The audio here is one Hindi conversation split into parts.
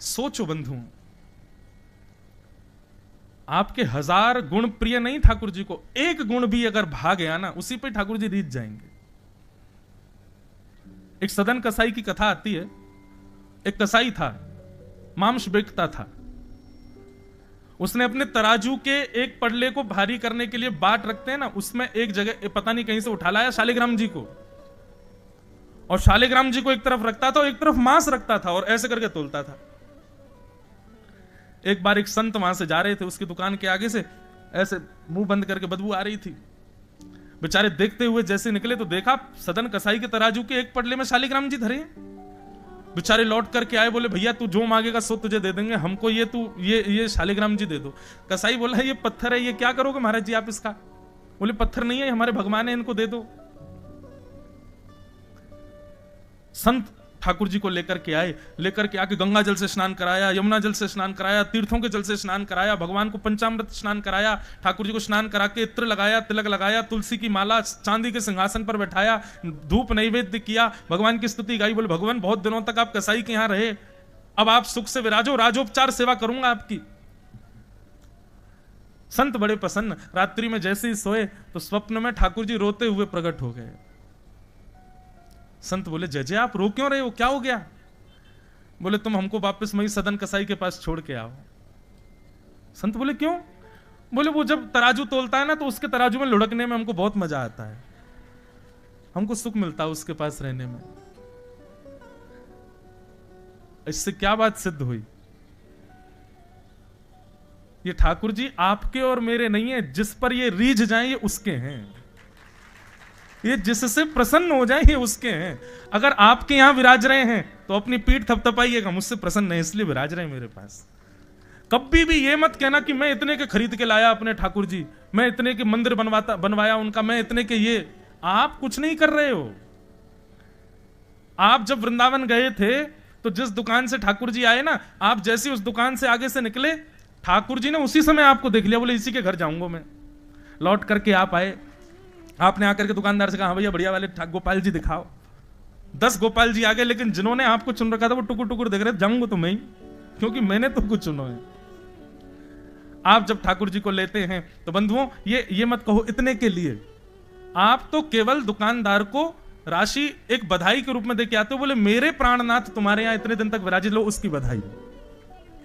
सोचो बंधुओं, आपके 1000 गुण प्रिय नहीं ठाकुर जी को, एक गुण भी अगर भाग गया ना, उसी पे ठाकुर जी रीझ जाएंगे। एक सदन कसाई की कथा आती है। एक कसाई था, मांस बेचता था। उसने अपने तराजू के एक पड़ले को भारी करने के लिए बाट रखते हैं ना, उसमें एक जगह पता नहीं कहीं से उठा लाया शालिग्राम जी को, और शालिग्राम जी को एक तरफ रखता था और एक तरफ मांस रखता था, और ऐसे करके तोलता था। एक बार एक संत वहां से जा रहे थे, उसकी दुकान के आगे से ऐसे मुंह बंद करके बदबू आ रही थी। बेचारे देखते हुए जैसे निकले तो देखा सदन कसाई के तराजू के एक पड़ले में शालिग्राम जी धरे। बेचारे लौट करके आए, बोले भैया तू जो मांगेगा सो तुझे दे देंगे, हमको ये शालिग्राम जी दे दो। कसाई बोला ये पत्थर है, ये क्या करोगे महाराज जी आप इसका? बोले पत्थर नहीं है, हमारे भगवान है, इनको दे दो। संत ठाकुर जी को लेकर के आए, लेकर के आके गंगा जल से स्नान कराया, यमुना जल से स्नान कराया, तीर्थों के जल से स्नान कराया, भगवान को पंचामृत स्नान कराया, ठाकुर जी को स्नान करा के इत्र लगाया, तिलक लगाया, तुलसी की माला, चांदी के सिंहासन पर बैठाया, धूप नैवेद्य किया, भगवान की स्तुति गाई। बोले भगवान बहुत दिनों तक आप कसाई के यहां रहे, अब आप सुख से विराजो, राजोपचार सेवा करूंगा आपकी। संत बड़े प्रसन्न। रात्रि में जैसे ही सोए तो स्वप्न में ठाकुर जी रोते हुए प्रकट हो गए। संत बोले जय जय आप रो क्यों रहे हो, क्या हो गया? बोले तुम हमको वापस वही सदन कसाई के पास छोड़ के आओ। संत बोले क्यों? बोले वो जब तराजू तोलता है ना तो उसके तराजू में लुढ़कने में हमको बहुत मजा आता है, हमको सुख मिलता है उसके पास रहने में। इससे क्या बात सिद्ध हुई? ये ठाकुर जी आपके और मेरे नहीं है, जिस पर ये रीझ जाए ये उसके हैं, ये जिससे प्रसन्न हो जाए ये उसके हैं। अगर आपके यहां विराज रहे हैं तो अपनी पीठ थपथपाइएगा, मुझसे प्रसन्न है इसलिए विराज रहे हैं मेरे पास। कभी भी ये मत कहना कि मैं इतने के खरीद के लाया अपने ठाकुर जी, मैं इतने के मंदिर बनवाया उनका, मैं इतने के ये। आप कुछ नहीं कर रहे हो। आप जब वृंदावन गए थे तो जिस दुकान से ठाकुर जी आए ना, आप जैसे उस दुकान से आगे से निकले, ठाकुर जी ने उसी समय आपको देख लिया, बोले इसी के घर जाऊंगा मैं। लौट करके आप आए, आपने आकर के दुकानदार से कहा भैया बढ़िया वाले गोपाल जी दिखाओ। 10 गोपाल जी आ गए, लेकिन जिन्होंने आपको चुन रखा था वो टुकुर टुकुर देख रहे, जाऊंगा तो मैं ही, क्योंकि मैंने तो कुछ चुनो है। आप जब ठाकुर जी को लेते हैं तो बंधुओं ये मत कहो इतने के लिए, आप तो केवल दुकानदार को राशि एक बधाई के रूप में देके आते हो। बोले मेरे प्राणनाथ तुम्हारे यहां इतने दिन तक विराजित, लो उसकी बधाई,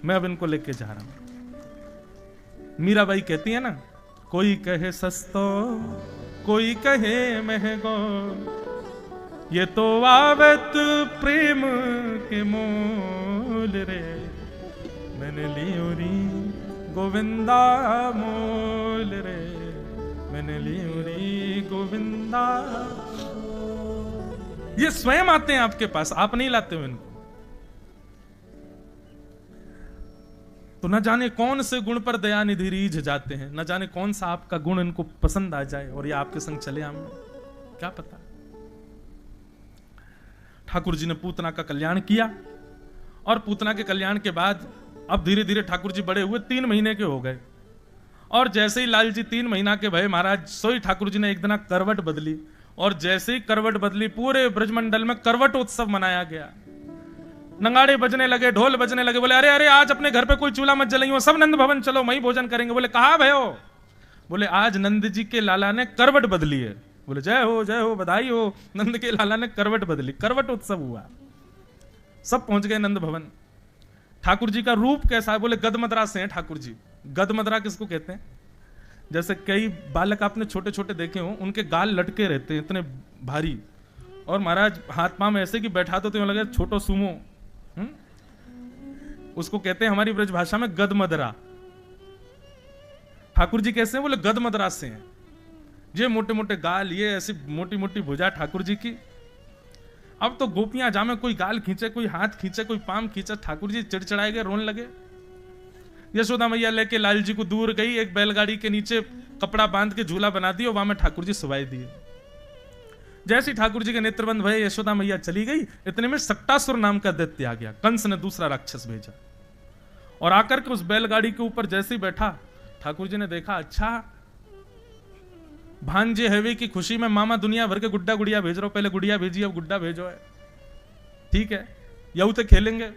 मैं अब इनको लेके जा रहा हूं। मीराबाई कहती है ना, कोई कहे सस्तो कोई कहे महंगो, ये तो आवत प्रेम के मोल रे, मैंने लियो री गोविंदा मोल रे, मैंने लियो री गोविंदा। ये स्वयं आते हैं आपके पास, आप नहीं लाते हो इनको। तो न जाने कौन से गुण पर दयानिधि रीझ जाते हैं, न जाने कौन सा आपका गुण इनको पसंद आ जाए और ये आपके संग चले आए, क्या पता। ठाकुर जी ने पूतना का कल्याण किया, और पूतना के कल्याण के बाद अब धीरे धीरे ठाकुर जी बड़े हुए, 3 महीने के हो गए। और जैसे ही लाल जी 3 महीना के भय महाराज, सोई ठाकुर जी ने एक दिन करवट बदली, और जैसे ही करवट बदली पूरे ब्रजमंडल में करवट उत्सव मनाया गया। नगाड़े बजने लगे, ढोल बजने लगे। बोले अरे अरे आज अपने घर पे कोई चूल्हा मत जलाइयो, सब नंद भवन चलो वहीं भोजन करेंगे। बोले कहा भयो? बोले आज नंद जी के लाला ने करवट बदली है। बोले जय हो बधाई हो, नंद के लाला ने करवट बदली। करवट उत्सव हुआ, सब पहुंच गए नंद भवन। ठाकुर जी का रूप कैसा है? बोले गदमदरा से हैं ठाकुर जी। गदमदरा किसको कहते हैं? जैसे कई बालक आपने छोटे छोटे देखे हो, उनके गाल लटके रहते हैं इतने भारी, और महाराज हाथ पांव में ऐसे कि बैठा तो लगे छोटो सुमो। उसको कहते हैं हमारी ब्रज भाषा में गदमदरा। ठाकुर जी कैसे हैं? बोले गदमदरा से हैं। ये मोटे मोटे गाल, ये ऐसी मोटी मोटी भुजा ठाकुर जी की। अब तो गोपियां जामे, कोई गाल खींचे, कोई हाथ खींचे, कोई पाम खींचे, ठाकुर जी चिड़चिड़ाए गए, रोने लगे। यशोदा मैया लेके लाल जी को दूर गई, एक बैलगाड़ी के नीचे कपड़ा बांध के झूला बना दिया, वहां में ठाकुर जी सुवाई दिए। जैसे ठाकुर जी के नेत्रबंद भये, यशोदा मैया चली गई, इतने में सक्टासुर नाम का दैत्य आ गया। कंस ने दूसरा राक्षस भेजा, और आकर के उस बैलगाड़ी के ऊपर जैसे ही बैठा, ठाकुर जी ने देखा अच्छा भांजे हवे की खुशी में मामा दुनिया भर के गुड्डा गुड़िया भेज रहा हूं, पहले गुड़िया भेजी अब गुड्डा भेजो है, ठीक है यू तो खेलेंगे।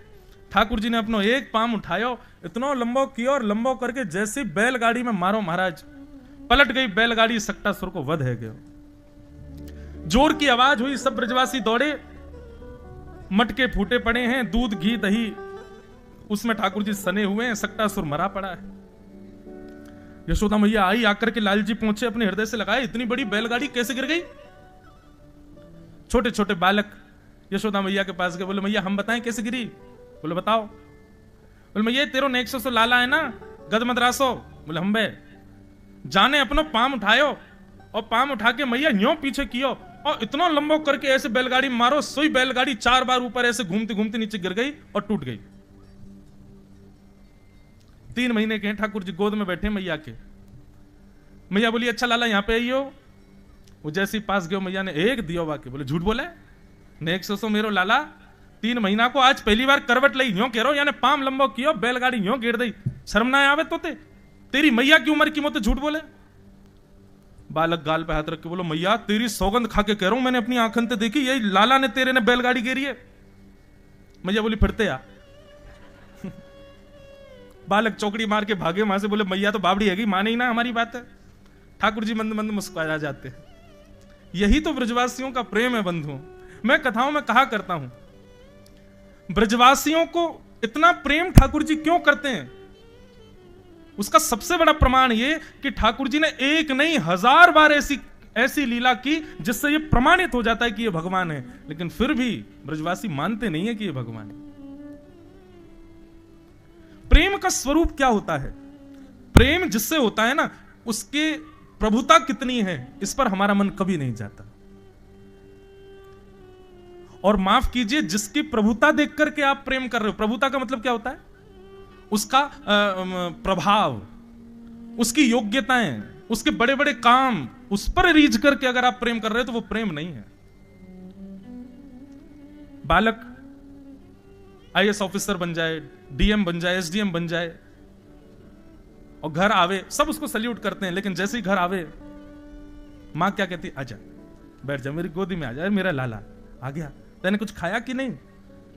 ठाकुर जी ने अपनो एक पाम उठायो, इतना लंबो कियो और लंबो करके जैसी बैलगाड़ी में मारो महाराज, पलट गई बैलगाड़ी, सक्टासुर को वध है गयो। जोर की आवाज हुई, सब ब्रजवासी दौड़े, मटके फूटे पड़े हैं, दूध घी दही उसमें ठाकुर जी सने हुए हैं, सक्टासुर मरा पड़ा है। यशोदा मैया आई, आकर के लाल जी पहुंचे, अपने हृदय से लगाए, इतनी बड़ी बैलगाड़ी कैसे गिर गई। छोटे छोटे बालक यशोदा मैया के पास गए, बोले मैया हम बताएं कैसे गिरी। बोले बताओ। बोले मैया तेरो नेक्सो सो लाला है ना, गदमद्रासो। बोले हम बे जाने अपनो पाम उठायो और पाम उठा के मैया यूं पीछे कियो और इतना लंबो करके ऐसे बैलगाड़ी मारो, सोई बैलगाड़ी 4 बार ऊपर ऐसे घूमती घूमती नीचे गिर गई और टूट गई। 3 महीने के हैं ठाकुर जी, गोद में बैठे मैया के। मैया बोली अच्छा लाला यहाँ पे आइयो। वो जैसे ही पास गयो, मैया ने एक दियो वाके। बोले झूठ बोले, नेक्सो सो मेरो लाला 3 महीना को आज पहली बार करवट लई, यूं कह रहो यानी पाम लंबो कियो, बैलगाड़ी यूं गिर गई, शर्म ना आवे तो तेरी मैया की उम्र की मोते झूठ बोले। बालक गाल पे हाथ रख के बोलो मैया तेरी सौगंध खा के कह रहा हूं, मैंने अपनी आंखन से देखी, यही लाला ने तेरे ने बैलगाड़ी गिरी है। मैया बोली फिरते आ। बालक चौकड़ी मार के भागे वहां से, बोले मैया तो बाबड़ी हैगी, माने ही ना हमारी बात है। ठाकुर जी मंद मंद मुस्कुरा जाते हैं। यही तो ब्रजवासियों का प्रेम है बंधुओं। मैं कथाओं में कहा करता हूं, ब्रजवासियों को इतना प्रेम ठाकुर जी क्यों करते हैं, उसका सबसे बड़ा प्रमाण यह कि ठाकुर जी ने एक नहीं 1000 बार ऐसी लीला की जिससे यह प्रमाणित हो जाता है कि यह भगवान है, लेकिन फिर भी ब्रजवासी मानते नहीं है कि यह भगवान है। प्रेम का स्वरूप क्या होता है? प्रेम जिससे होता है ना, उसके प्रभुता कितनी है इस पर हमारा मन कभी नहीं जाता। और माफ कीजिए, जिसकी प्रभुता देख करके आप प्रेम कर रहे हो, प्रभुता का मतलब क्या होता है? उसका प्रभाव, उसकी योग्यताएं, उसके बड़े बड़े काम, उस पर रीझ करके अगर आप प्रेम कर रहे हो तो वो प्रेम नहीं है। बालक आईएएस ऑफिसर बन जाए, डीएम बन जाए, एसडीएम बन जाए और घर आवे, सब उसको सल्यूट करते हैं, लेकिन जैसे ही घर आवे मां क्या कहती, आजा बैठ जा मेरी गोदी में, आ जा मेरा लाला आ गया, तैने कुछ खाया कि नहीं?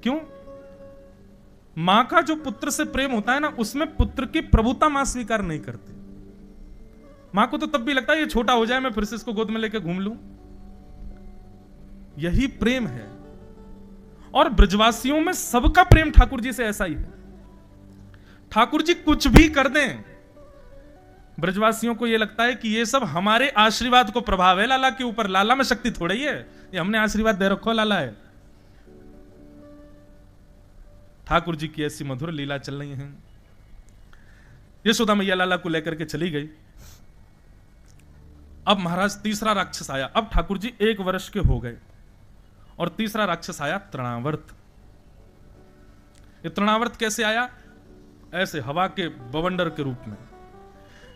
क्यों? मां का जो पुत्र से प्रेम होता है ना, उसमें पुत्र की प्रभुता मां स्वीकार नहीं करती। मां को तो तब भी लगता है ये छोटा हो जाए, मैं फिर से इसको गोद में लेकर घूम लूं। यही प्रेम है। और ब्रजवासियों में सबका प्रेम ठाकुर जी से ऐसा ही है। ठाकुर जी कुछ भी कर दें, ब्रजवासियों को यह लगता है कि ये सब हमारे आशीर्वाद को प्रभाव है लाला के ऊपर, लाला में शक्ति थोड़ी है, ये हमने आशीर्वाद दे रखो, लाला है। ठाकुर जी की ऐसी मधुर लीला चल रही है। यशोदा मैया लाला को लेकर के चली गई। अब महाराज तीसरा राक्षस आया। अब ठाकुर जी 1 वर्ष के हो गए और तीसरा राक्षस आया तृणावर्त। ये तृणावर्त कैसे आया? ऐसे हवा के बवंडर के रूप में।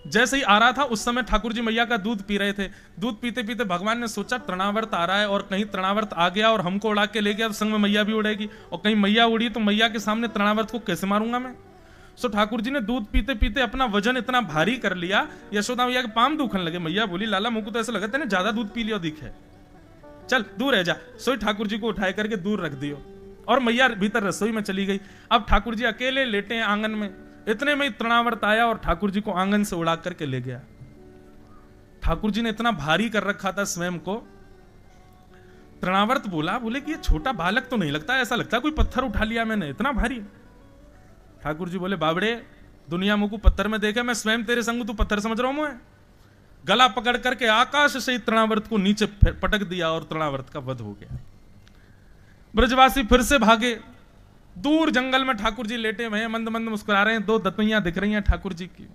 जैसे ही आ रहा था उस समय ठाकुर जी मैया का दूध पी रहे थे। दूध पीते पीते भगवान ने सोचा तृणावर्त आ रहा है और कहीं तृणावर्त आ गया और हमको उड़ा के ले गया तो संग में मैया भी उड़ेगी, और कहीं मैया उड़ी तो मैया के सामने तृणावर्त को कैसे मारूंगा मैं। सो ठाकुर जी ने दूध पीते पीते अपना वजन इतना भारी कर लिया, यशोदा मैया के पाम दुखने लगे। मैया बोली लाला मुझको तो ऐसा लगा तेने ज्यादा दूध पी लिया दिखे, चल दूर रह जा। सोई ठाकुर जी को उठाए करके दूर रख दियो और मैया भीतर रसोई में चली गई। अब ठाकुर जी अकेले लेटे हैं आंगन में। इतने में तृणावर्त आया और ठाकुर जी को आंगन से उड़ा करके ले गया। ठाकुर जी ने इतना भारी कर रखा था स्वयं को। तृणावर्त बोले कि ये छोटा बालक तो नहीं लगता, ऐसा लगता कोई पत्थर उठा लिया मैंने, इतना भारी। ठाकुर जी बोले बाबड़े, दुनिया मुझको पत्थर में देखे, मैं स्वयं तेरे संग तू पत्थर समझ रहा हूं मैं। गला पकड़ करके आकाश से तृणावर्त को नीचे पटक दिया और तृणावर्त का वध हो गया। ब्रजवासी फिर से भागे। दूर जंगल में ठाकुर जी लेटे हुए हैं, मंद मंद मुस्कुरा रहे हैं। 2 दतुइयां दिख रही हैं ठाकुर जी की।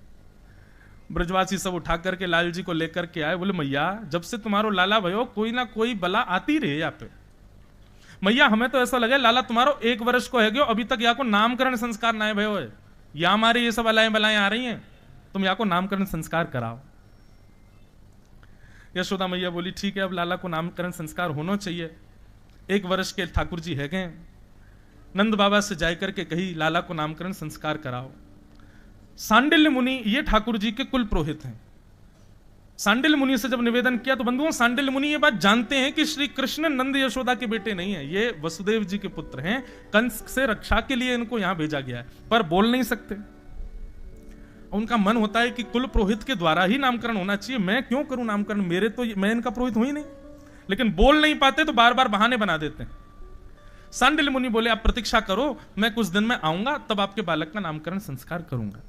ब्रजवासी सब उठा करके लाल जी को लेकर के आए। बोले मैया जब से तुम्हारो लाला भयो कोई ना कोई बला आती रहे यहाँ पे। मैया हमें तो ऐसा लगे लाला तुम्हारो 1 वर्ष को है गयो, अभी तक यहाँ को नामकरण संस्कार ना भयो है। या हमारे ये सब अलाएं बलाएं आ रही हैं, तुम यहाँ को नामकरण संस्कार कराओ। यशोदा मैया बोली ठीक है, अब लाला को नामकरण संस्कार होना चाहिए। 1 वर्ष के ठाकुर जी है गए। नंद बाबा से जाकर के कही लाला को नामकरण संस्कार कराओ। सांडिल्य मुनि ये ठाकुर जी के कुल पुरोहित हैं। सांडिल्य मुनि से जब निवेदन किया तो बंधुओं, सांडिल्य मुनि ये बात जानते हैं कि श्री कृष्ण नंद यशोदा के बेटे नहीं है, ये वसुदेव जी के पुत्र हैं। कंस से रक्षा के लिए इनको यहां भेजा गया है, पर बोल नहीं सकते। उनका मन होता है कि कुल पुरोहित के द्वारा ही नामकरण होना चाहिए, मैं क्यों करूं नामकरण, मैं इनका पुरोहित हूं ही नहीं। लेकिन बोल नहीं पाते तो बार बार बहाने बना देते हैं। सांडिल्य मुनि बोले आप प्रतीक्षा करो, मैं कुछ दिन में आऊंगा, तब आपके बालक का नामकरण संस्कार करूंगा।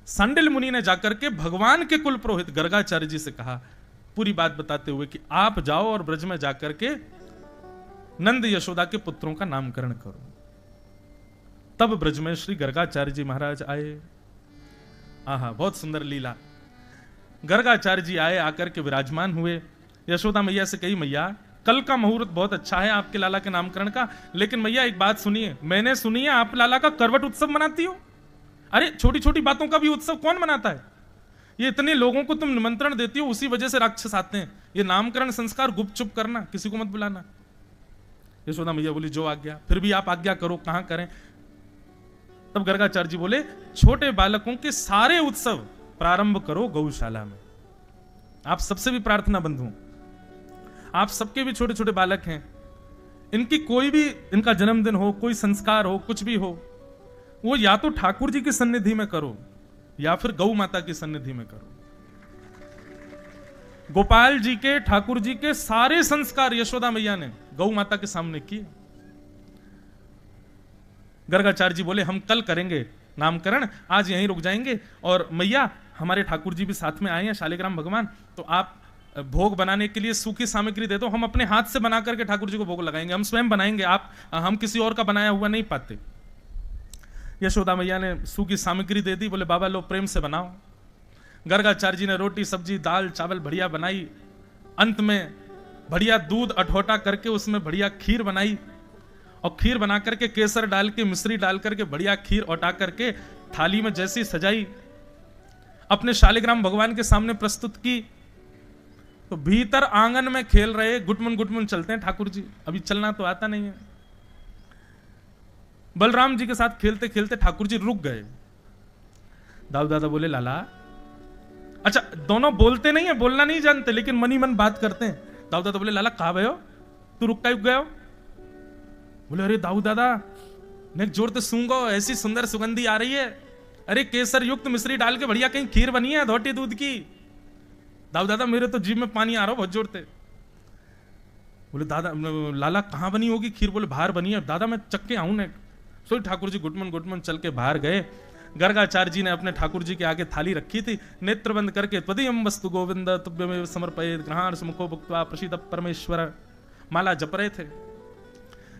सांडिल्य मुनि ने जाकर के भगवान के कुल पुरोहित गर्गाचार्य जी से कहा, पूरी बात बताते हुए कि आप जाओ और ब्रज में जाकर के नंद यशोदा के पुत्रों का नामकरण करो। तब ब्रज में श्री गर्गाचार्य जी महाराज आए। आहा, बहुत सुंदर लीला। गर्गाचार्य जी आए, आकर के विराजमान हुए। यशोदा मैया से कही, मैया कल का मुहूर्त बहुत अच्छा है आपके लाला के नामकरण का, लेकिन मैया एक बात सुनिए, मैंने सुनी है आप लाला का करवट उत्सव मनाती हो। अरे छोटी छोटी बातों का भी उत्सव कौन मनाता है? ये इतने लोगों को तुम निमंत्रण देती हो, उसी वजह से राक्षस आते हैं। ये नामकरण संस्कार गुपचुप करना, किसी को मत बुलाना। यशोदा मैया बोली जो आज्ञा, फिर भी आप आज्ञा करो, कहां करें? तब गर्गाचार्य जी बोले, छोटे बालकों के सारे उत्सव प्रारंभ करो गौशाला में। आप सबसे भी प्रार्थना बंधु, आप सबके भी छोटे छोटे बालक हैं, इनकी कोई भी, इनका जन्मदिन हो, कोई संस्कार हो, कुछ भी हो, वो या तो ठाकुर जी की सन्निधि में करो या फिर गौ माता की सन्निधि में करो। गोपाल जी के, ठाकुर जी के सारे संस्कार यशोदा मैया ने गौ माता के सामने किए। गर्गाचार्य जी बोले हम कल करेंगे नामकरण, आज यहीं रुक जाएंगे। और मैया हमारे ठाकुर जी भी साथ में आए हैं, शालिग्राम भगवान, तो आप भोग बनाने के लिए सूखी सामग्री दे दो, हम अपने हाथ से बना करके ठाकुर जी को भोग लगाएंगे, हम स्वयं बनाएंगे, हम किसी और का बनाया हुआ नहीं पाते। यशोदा मैया ने सूखी सामग्री दे दी, बोले बाबा लो प्रेम से बनाओ। गर्गाचार्य जी ने रोटी सब्जी दाल चावल बढ़िया बनाई, अंत में बढ़िया दूध अठोटा करके उसमें बढ़िया खीर बनाई, और खीर बना करके केसर डाल के मिश्री डाल करके बढ़िया खीर औटा करके थाली में जैसी सजाई, अपने शालिग्राम भगवान के सामने प्रस्तुत की। तो भीतर आंगन में खेल रहे, गुटमुन गुटमुन चलते हैं ठाकुर जी, अभी चलना तो आता नहीं है। बलराम जी के साथ खेलते खेलते ठाकुर जी रुक गए। दाऊ दादा बोले लाला, अच्छा दोनों बोलते नहीं है, बोलना नहीं जानते, लेकिन मनी मन बात करते हैं। दाऊ दादा बोले लाला कहां गए हो, तू रुक गए हो? बोले अरे दाऊ दादा ने जोर से सूंघो, ऐसी सुंदर सुगंधी आ रही है, अरे केसर युक्त मिश्री डाल के बढ़िया कहीं खीर बनी है धोटी दूध की। दाऊ दादा मेरे तो जीभ में पानी आ रहा हो बहुत जोर से। बोले दादा लाला कहां बनी होगी खीर? बोले बाहर बनी है। दादा मैं चक्के आऊं ने। सो ठाकुर जी गुटमन गुटमन चल के बाहर गए। गर्गाचार्य जी ने अपने ठाकुर जी के आगे थाली रखी थी, नेत्र बंद करके त्वदीयं वस्तु गोविंद तुभ्यमेव समर्पयेत् ग्रहाण सुमुखो भुक्त्वा प्रसीद परमेश्वर माला जप रहे थे।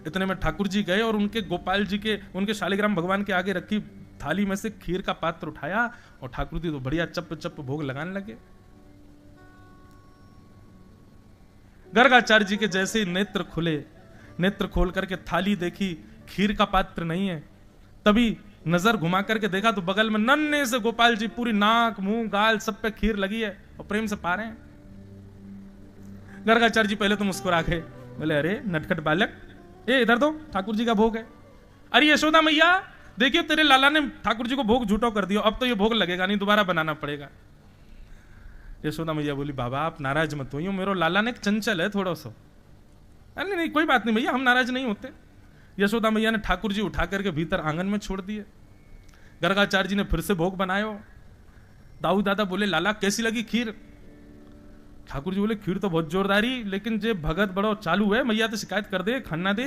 इतने में ठाकुर जी गए और उनके गोपाल जी के, उनके शालिग्राम भगवान के आगे रखी थाली में से खीर का पात्र उठाया और ठाकुर जी तो बढ़िया चप चप भोग लगाने लगे। गर्गाचार्य जी के जैसे ही नेत्र खुले, नेत्र खोल करके थाली देखी, खीर का पात्र नहीं है। तभी नजर घुमा करके देखा तो बगल में नन्हे से गोपाल जी पूरी नाक मुंह गाल सब पे खीर लगी है और प्रेम से पा रहे हैं। गर्गाचार्य जी पहले तो मुस्कुरा गए, बोले अरे नटखट बालक, ए इधर दो, ठाकुर जी का भोग है। अरे यशोदा मैया देखिए तेरे लाला ने ठाकुर जी को भोग झूठो कर दिया, अब तो ये भोग लगेगा नहीं, दोबारा बनाना पड़ेगा। यशोदा मैया बोली बाबा आप नाराज मत होइए, मेरो लाला ने चंचल है थोड़ा सा। अरे नहीं कोई बात नहीं भैया, हम नाराज नहीं होते। यशोदा मैया ने ठाकुर जी उठा करके भीतर आंगन में छोड़ दिए। गर्गाचार्य जी ने फिर से भोग बनायो। दाऊ दादा बोले लाला कैसी लगी खीर? ठाकुर जी बोले खीर तो बहुत जोरदारी, लेकिन जे भगत बड़ो चालू है, मैया तो शिकायत कर दे, खाना दे।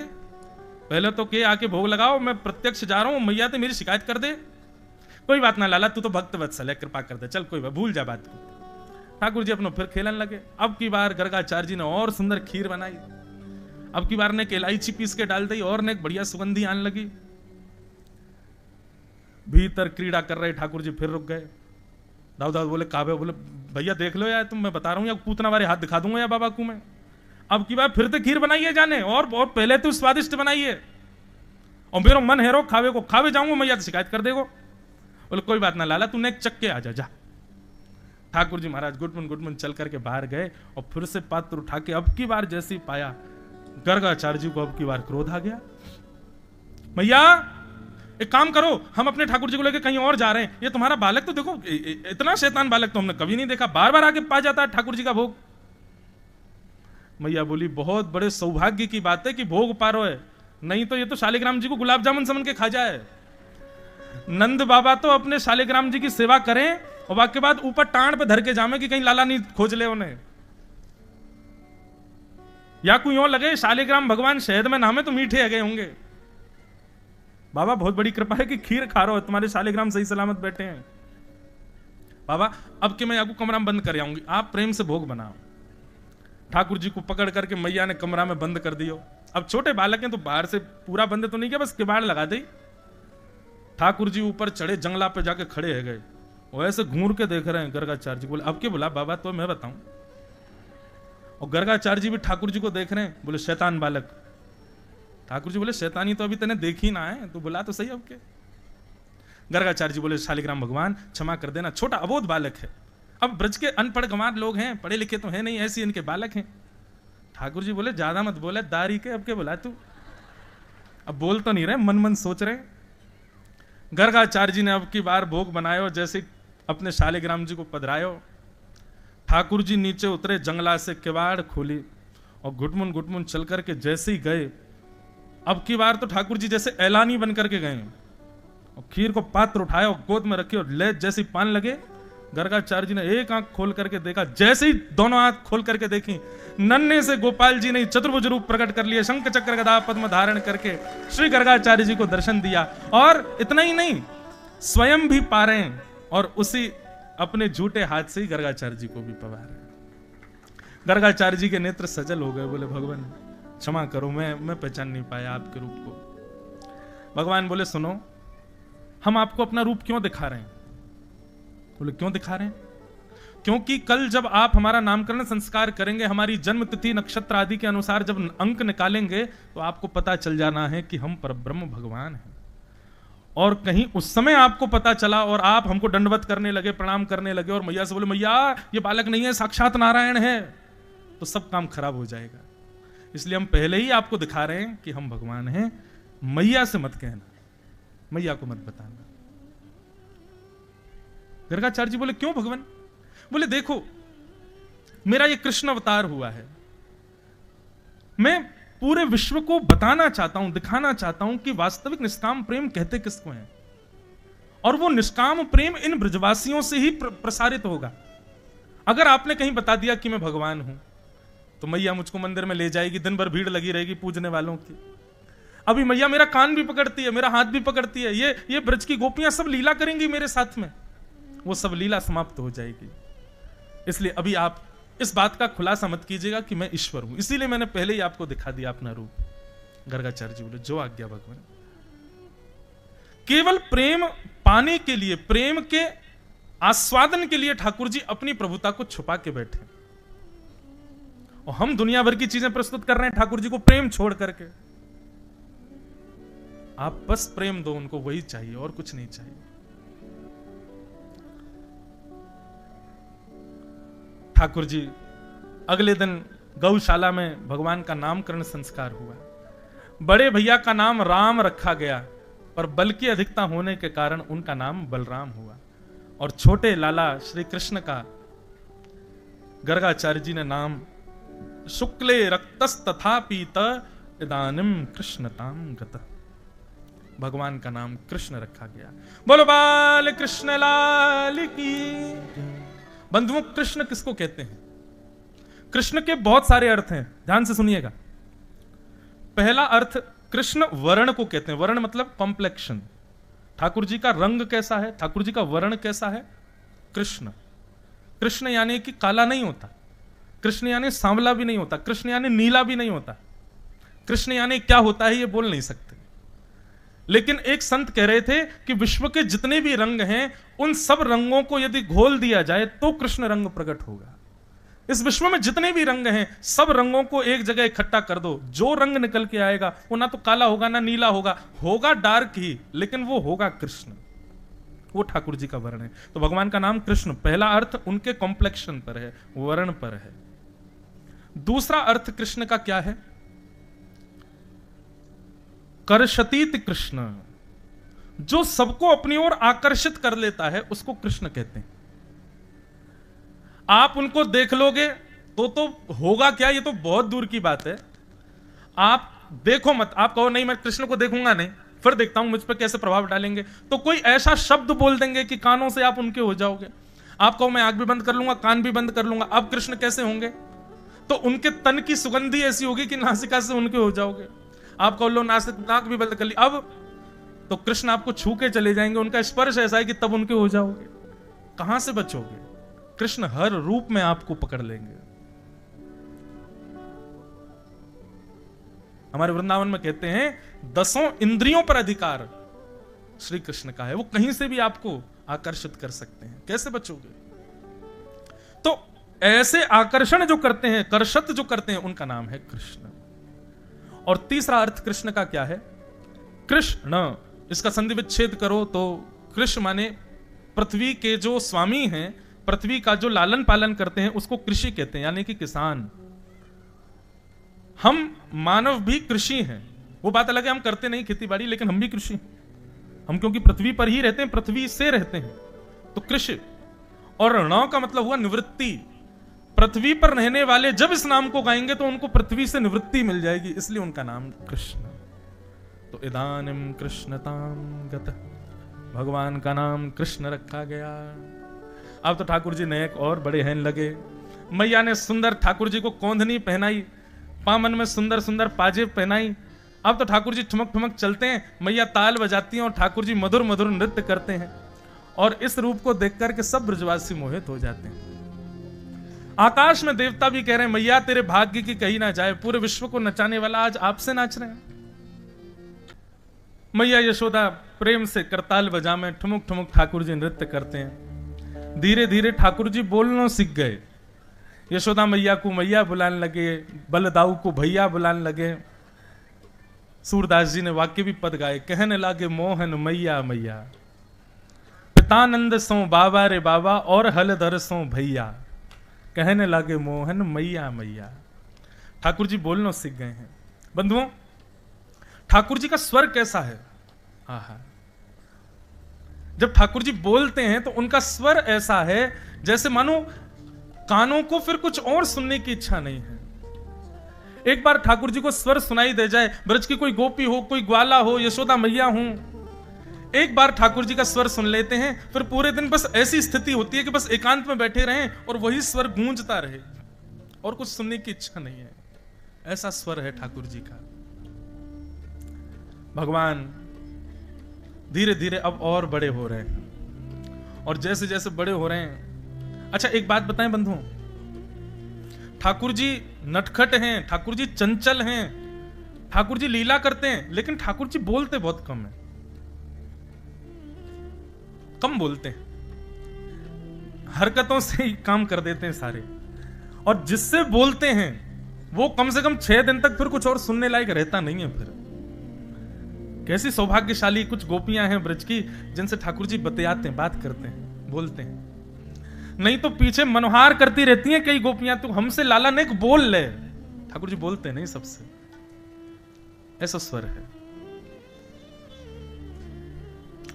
पहले तो के आके भोग लगाओ, मैं प्रत्यक्ष जा रहा हूं, मैया तो मेरी शिकायत कर दे। कोई बात ना लाला, तू तो भक्त वत्सल है, कृपा कर दे, चल कोई बात, भूल जा बात को। ठाकुर जी अपना फिर खेलन लगे। अब की बार गर्गाचार्य जी ने और सुंदर खीर बनाई। अब की बार ने इलायची पीस के डाल दी और ने एक बढ़िया सुगंधी आने लगी। भीतर क्रीड़ा कर रहे ठाकुर जी फिर रुक गए। दाऊ दाऊ बोले काबे, बोले भैया देख लो यार, तुम मैं बता रहा हूं, या पूतना वाले हाथ दिखा दूंगा या बाबा को मैं। अब की बार फिर तो खीर बनाइए जाने, और पहले तो स्वादिष्ट बनाइए, और मेरा मन है रो खावे को, खावे जाऊंगा मैया तो शिकायत कर देगो। बोले कोई बात ना लाला, तूने एक चक्के आ जा। ठाकुर जी महाराज गुटमुन गुटमुन चल करके बाहर गए और फिर से पात्र उठा के अब की बार जैसे ही पाया, गर्गाचार्य जी को अब की बार क्रोध आ गया। मैया एक काम करो, हम अपने ठाकुर जी को लेकर कहीं और जा रहे हैं, ये तुम्हारा बालक तो देखो, इतना शैतान बालक तो हमने कभी नहीं देखा, बार बार आके पा जाता है ठाकुर जी का भोग। मैया बोली बहुत बड़े सौभाग्य की बात है कि भोग पा रहे है, नहीं तो ये तो शालिग्राम जी को गुलाब जामुन समझ के खा जाए। नंद बाबा तो अपने शालिग्राम जी की सेवा करें और बाकी बाद ऊपर टाण पे धर के जामे कि कहीं लाला नहीं खोज ले उन्हें, या कोई और लगे शालिग्राम भगवान शहद में नामे तो मीठे आ गए होंगे। बाबा बहुत बड़ी कृपा है कि खीर खा रहे हो, तुम्हारे शालिग्राम सही सलामत बैठे हैं। बाबा अब के मैं आपको कमरा में बंद कर आऊंगी, आप प्रेम से भोग बनाओ। ठाकुर जी को पकड़ करके मैया ने कमरा में बंद कर दियो। अब छोटे बालक हैं तो बाहर से पूरा बंद तो नहीं किया, बस किवाड़ लगा दी। ठाकुर जी ऊपर चढ़े, जंगला पे जाके खड़े है गए, वो ऐसे घूर के देख रहे हैं। गर्गाचार्य जी बोले अब के बोला बाबा तो मैं बताऊं। और गर्गाचार्य जी भी ठाकुर जी को देख रहे हैं, बोले शैतान बालक। ठाकुर जी बोले शैतानी तो अभी तेने देखी ना है, तो बुला तो सही अब के। गर्गाचार्य जी बोले शालिग्राम भगवान क्षमा कर देना, छोटा अबोध बालक है, अब ब्रज के अनपढ़ गंवार लोग हैं, पढ़े लिखे तो है नहीं, ऐसे इनके बालक हैं। ठाकुर जी बोले ज्यादा मत बोले, दारी के अब के बोला तू, अब बोल तो नहीं रहे, मन मन सोच रहे। गर्गाचार्य जी ने अब की बार भोग बनायो, जैसे अपने शालिग्राम जी को पधरायो। ठाकुर जी नीचे उतरे, जंगला से किवाड़ खोली और घुटमुन चल करके जैसे ही गए, अब की बार तो ठाकुर जी जैसे ऐलानी बन करके गए और खीर को पात्र उठाया और गोद में रखी और ले जैसे पान लगे। गर्गाचार्य जी ने एक आंख खोल करके देखा, जैसे ही दोनों आंख खोल करके देखी, नन्हे से गोपाल जी ने चतुर्भुज रूप प्रकट कर लिया, शंख चक्र गदा पद्म धारण करके श्री गर्गाचार्य जी को दर्शन दिया। और इतना ही नहीं, स्वयं भी पा रहे हैं और उसी अपने झूठे हाथ से ही गर्गाचार्य जी को भी पवा रहे हैं। गर्गाचार्य जी के नेत्र सजल हो गए, बोले भगवान क्षमा करो, मैं पहचान नहीं पाया आपके रूप को। भगवान बोले सुनो, हम आपको अपना रूप क्यों दिखा रहे हैं? बोले क्यों दिखा रहे हैं? क्योंकि कल जब आप हमारा नामकरण संस्कार करेंगे, हमारी जन्म तिथि नक्षत्र आदि के अनुसार जब अंक निकालेंगे, तो आपको पता चल जाना है कि हम परब्रह्म भगवान हैं। और कहीं उस समय आपको पता चला और आप हमको दंडवत करने लगे, प्रणाम करने लगे और मैया से बोले मैया ये बालक नहीं है, साक्षात नारायण है, तो सब काम खराब हो जाएगा। इसलिए हम पहले ही आपको दिखा रहे हैं कि हम भगवान हैं। मैया से मत कहना, मैया को मत बताना। गर्गाचार्य जी बोले क्यों भगवान? बोले देखो, मेरा ये कृष्ण अवतार हुआ है, मैं पूरे विश्व को बताना चाहता हूं, दिखाना चाहता हूं कि वास्तविक निष्काम प्रेम कहते किसको हैं, और वो निष्काम प्रेम इन ब्रजवासियों से ही प्रसारित होगा। अगर आपने कहीं बता दिया कि मैं भगवान हूं, तो मैया मुझको मंदिर में ले जाएगी, दिन भर भीड़ लगी रहेगी पूजने वालों की। अभी मैया मेरा कान भी पकड़ती है, मेरा हाथ भी पकड़ती है, ये ब्रज की गोपियां सब लीला करेंगी मेरे साथ में, वो सब लीला समाप्त हो जाएगी। इसलिए अभी आप इस बात का खुलासा मत कीजिएगा कि मैं ईश्वर हूं, इसीलिए मैंने पहले ही आपको दिखा दिया अपना रूप। गर्गाचार्य जी बोले जो आज्ञा भगवान। केवल प्रेम पाने के लिए, प्रेम के आस्वादन के लिए ठाकुर जी अपनी प्रभुता को छुपा के बैठे, और हम दुनिया भर की चीजें प्रस्तुत कर रहे हैं ठाकुर जी को प्रेम छोड़ करके। आप बस प्रेम दो उनको, वही चाहिए और कुछ नहीं चाहिए। ठाकुर जी अगले दिन गौशाला में भगवान का नामकरण संस्कार हुआ। बड़े भैया का नाम राम रखा गया, पर बल की अधिकता होने के कारण उनका नाम बलराम हुआ, और छोटे लाला श्री कृष्ण का गर्गाचार्य जी ने नाम शुक्ले रक्तस तथा पीत इदानिम कृष्णताम गत, भगवान का नाम कृष्ण रखा गया। बोलो बाल कृष्ण लाल की। बंधुओं, कृष्ण किसको कहते हैं? कृष्ण के बहुत सारे अर्थ हैं, ध्यान से सुनिएगा। पहला अर्थ, कृष्ण वर्ण को कहते हैं। वर्ण मतलब कॉम्प्लेक्शन। ठाकुर जी का रंग कैसा है, ठाकुर जी का वर्ण कैसा है? कृष्ण। कृष्ण यानी कि काला नहीं होता, कृष्ण यानी सांवला भी नहीं होता, कृष्ण यानी नीला भी नहीं होता। कृष्ण यानी क्या होता है ये बोल नहीं सकते, लेकिन एक संत कह रहे थे कि विश्व के जितने भी रंग हैं उन सब रंगों को यदि घोल दिया जाए तो कृष्ण रंग प्रकट होगा। इस विश्व में जितने भी रंग हैं सब रंगों को एक जगह इकट्ठा कर दो, जो रंग निकल के आएगा वो ना तो काला होगा ना नीला होगा, होगा डार्क ही, लेकिन वो होगा कृष्ण। वो ठाकुर जी का वर्ण है। तो भगवान का नाम कृष्ण, पहला अर्थ उनके कॉम्प्लेक्शन पर है, वर्ण पर है। दूसरा अर्थ कृष्ण का क्या है? कर्षतीत कृष्ण, जो सबको अपनी ओर आकर्षित कर लेता है उसको कृष्ण कहते हैं। आप उनको देख लोगे तो होगा क्या, ये तो बहुत दूर की बात है। आप देखो मत, आप कहो नहीं मैं कृष्ण को देखूंगा नहीं, फिर देखता हूं मुझ पर कैसे प्रभाव डालेंगे, तो कोई ऐसा शब्द बोल देंगे कि कानों से आप उनके हो जाओगे। आप कहो मैं आंख भी बंद कर लूंगा, कान भी बंद कर लूंगा, अब कृष्ण कैसे होंगे? तो उनके तन की सुगंधी ऐसी होगी कि नासिका से उनके हो जाओगे। आप कहो लो नाक भी बंद कर ली, अब तो कृष्ण आपको छू के चले जाएंगे, उनका स्पर्श ऐसा है कि तब उनके हो जाओगे। कहां से बचोगे? कृष्ण हर रूप में आपको पकड़ लेंगे। हमारे वृंदावन में कहते हैं 10 इंद्रियों पर अधिकार श्री कृष्ण का है, वो कहीं से भी आपको आकर्षित कर सकते हैं। कैसे बचोगे? तो ऐसे आकर्षण जो करते हैं, कर्षत जो करते हैं, उनका नाम है कृष्ण। और तीसरा अर्थ कृष्ण का क्या है? कृष्ण, इसका संधि विच्छेद करो तो कृष्ण माने पृथ्वी के जो स्वामी हैं, पृथ्वी का जो लालन पालन करते हैं, उसको कृषि कहते हैं, यानी कि किसान। हम मानव भी कृषि हैं। वो बात अलग है, हम करते नहीं खेती बाड़ी, लेकिन हम भी कृषि हैं। हम क्योंकि पृथ्वी पर ही रहते हैं, पृथ्वी से रहते हैं, तो कृषि। और ण का मतलब हुआ निवृत्ति। पृथ्वी पर रहने वाले जब इस नाम को गाएंगे तो उनको पृथ्वी से निवृत्ति मिल जाएगी, इसलिए उनका नाम कृष्ण। तो इदानिम कृष्णताम गतः, भगवान का नाम कृष्ण रखा गया। अब तो ठाकुर जी नए और बड़े हैं लगे। मैया ने सुंदर ठाकुर जी को कोंधनी पहनाई, पामन में सुंदर सुंदर पाजेब पहनाई। अब तो ठाकुर जी ठुमक ठुमक चलते हैं, मैया ताल बजाती हैं और ठाकुर जी मधुर मधुर नृत्य करते हैं। और इस रूप को देख करके सब ब्रजवासी मोहित हो जाते हैं। आकाश में देवता भी कह रहे हैं मैया तेरे भाग्य की कही ना जाए, पूरे विश्व को नचाने वाला आज आपसे नाच रहे हैं। मैया यशोदा प्रेम से करताल बजा में ठुमुक ठुमुक ठाकुर जी नृत्य करते हैं। धीरे धीरे ठाकुर जी बोलना सीख गए। यशोदा मैया को मैया बुलाने लगे, बलदाऊ को भैया बुलाने लगे। सूरदास जी ने वाक्य भी पद गाए, कहने लगे मोहन मैया मैया, पितानंद सो बाबा रे बाबा और हलधर सो भैया। कहने लगे मोहन मैया मैया। ठाकुर जी बोलना सीख गए हैं। बंधुओं, ठाकुर जी का स्वर कैसा है? आहा, जब ठाकुर जी बोलते हैं तो उनका स्वर ऐसा है जैसे मानो कानों को फिर कुछ और सुनने की इच्छा नहीं है। एक बार ठाकुर जी को स्वर सुनाई दे जाए, ब्रज की कोई गोपी हो, कोई ग्वाला हो, यशोदा मैया हो, एक बार ठाकुर जी का स्वर सुन लेते हैं, फिर पूरे दिन बस ऐसी स्थिति होती है कि बस एकांत में बैठे रहें और वही स्वर गूंजता रहे और कुछ सुनने की इच्छा नहीं है। ऐसा स्वर है ठाकुर जी का। भगवान धीरे धीरे अब और बड़े हो रहे हैं, और जैसे जैसे बड़े हो रहे हैं। अच्छा एक बात बताएं बंधुओं, ठाकुर जी नटखट हैं, ठाकुर जी चंचल हैं, ठाकुर जी लीला करते हैं, लेकिन ठाकुर जी बोलते बहुत कम है। कम बोलते हैं, हरकतों से ही काम कर देते हैं सारे। और जिससे बोलते हैं वो कम से कम 6 दिन तक फिर कुछ और सुनने लायक रहता नहीं है। फिर कैसी सौभाग्यशाली कुछ गोपियां हैं ब्रज की जिनसे ठाकुर जी बतियाते हैं, बात करते हैं, बोलते हैं। नहीं तो पीछे मनोहार करती रहती हैं कई गोपियां, तू हमसे लाला नेक बोल ले। ठाकुर जी बोलते नहीं सबसे, ऐसा स्वर है।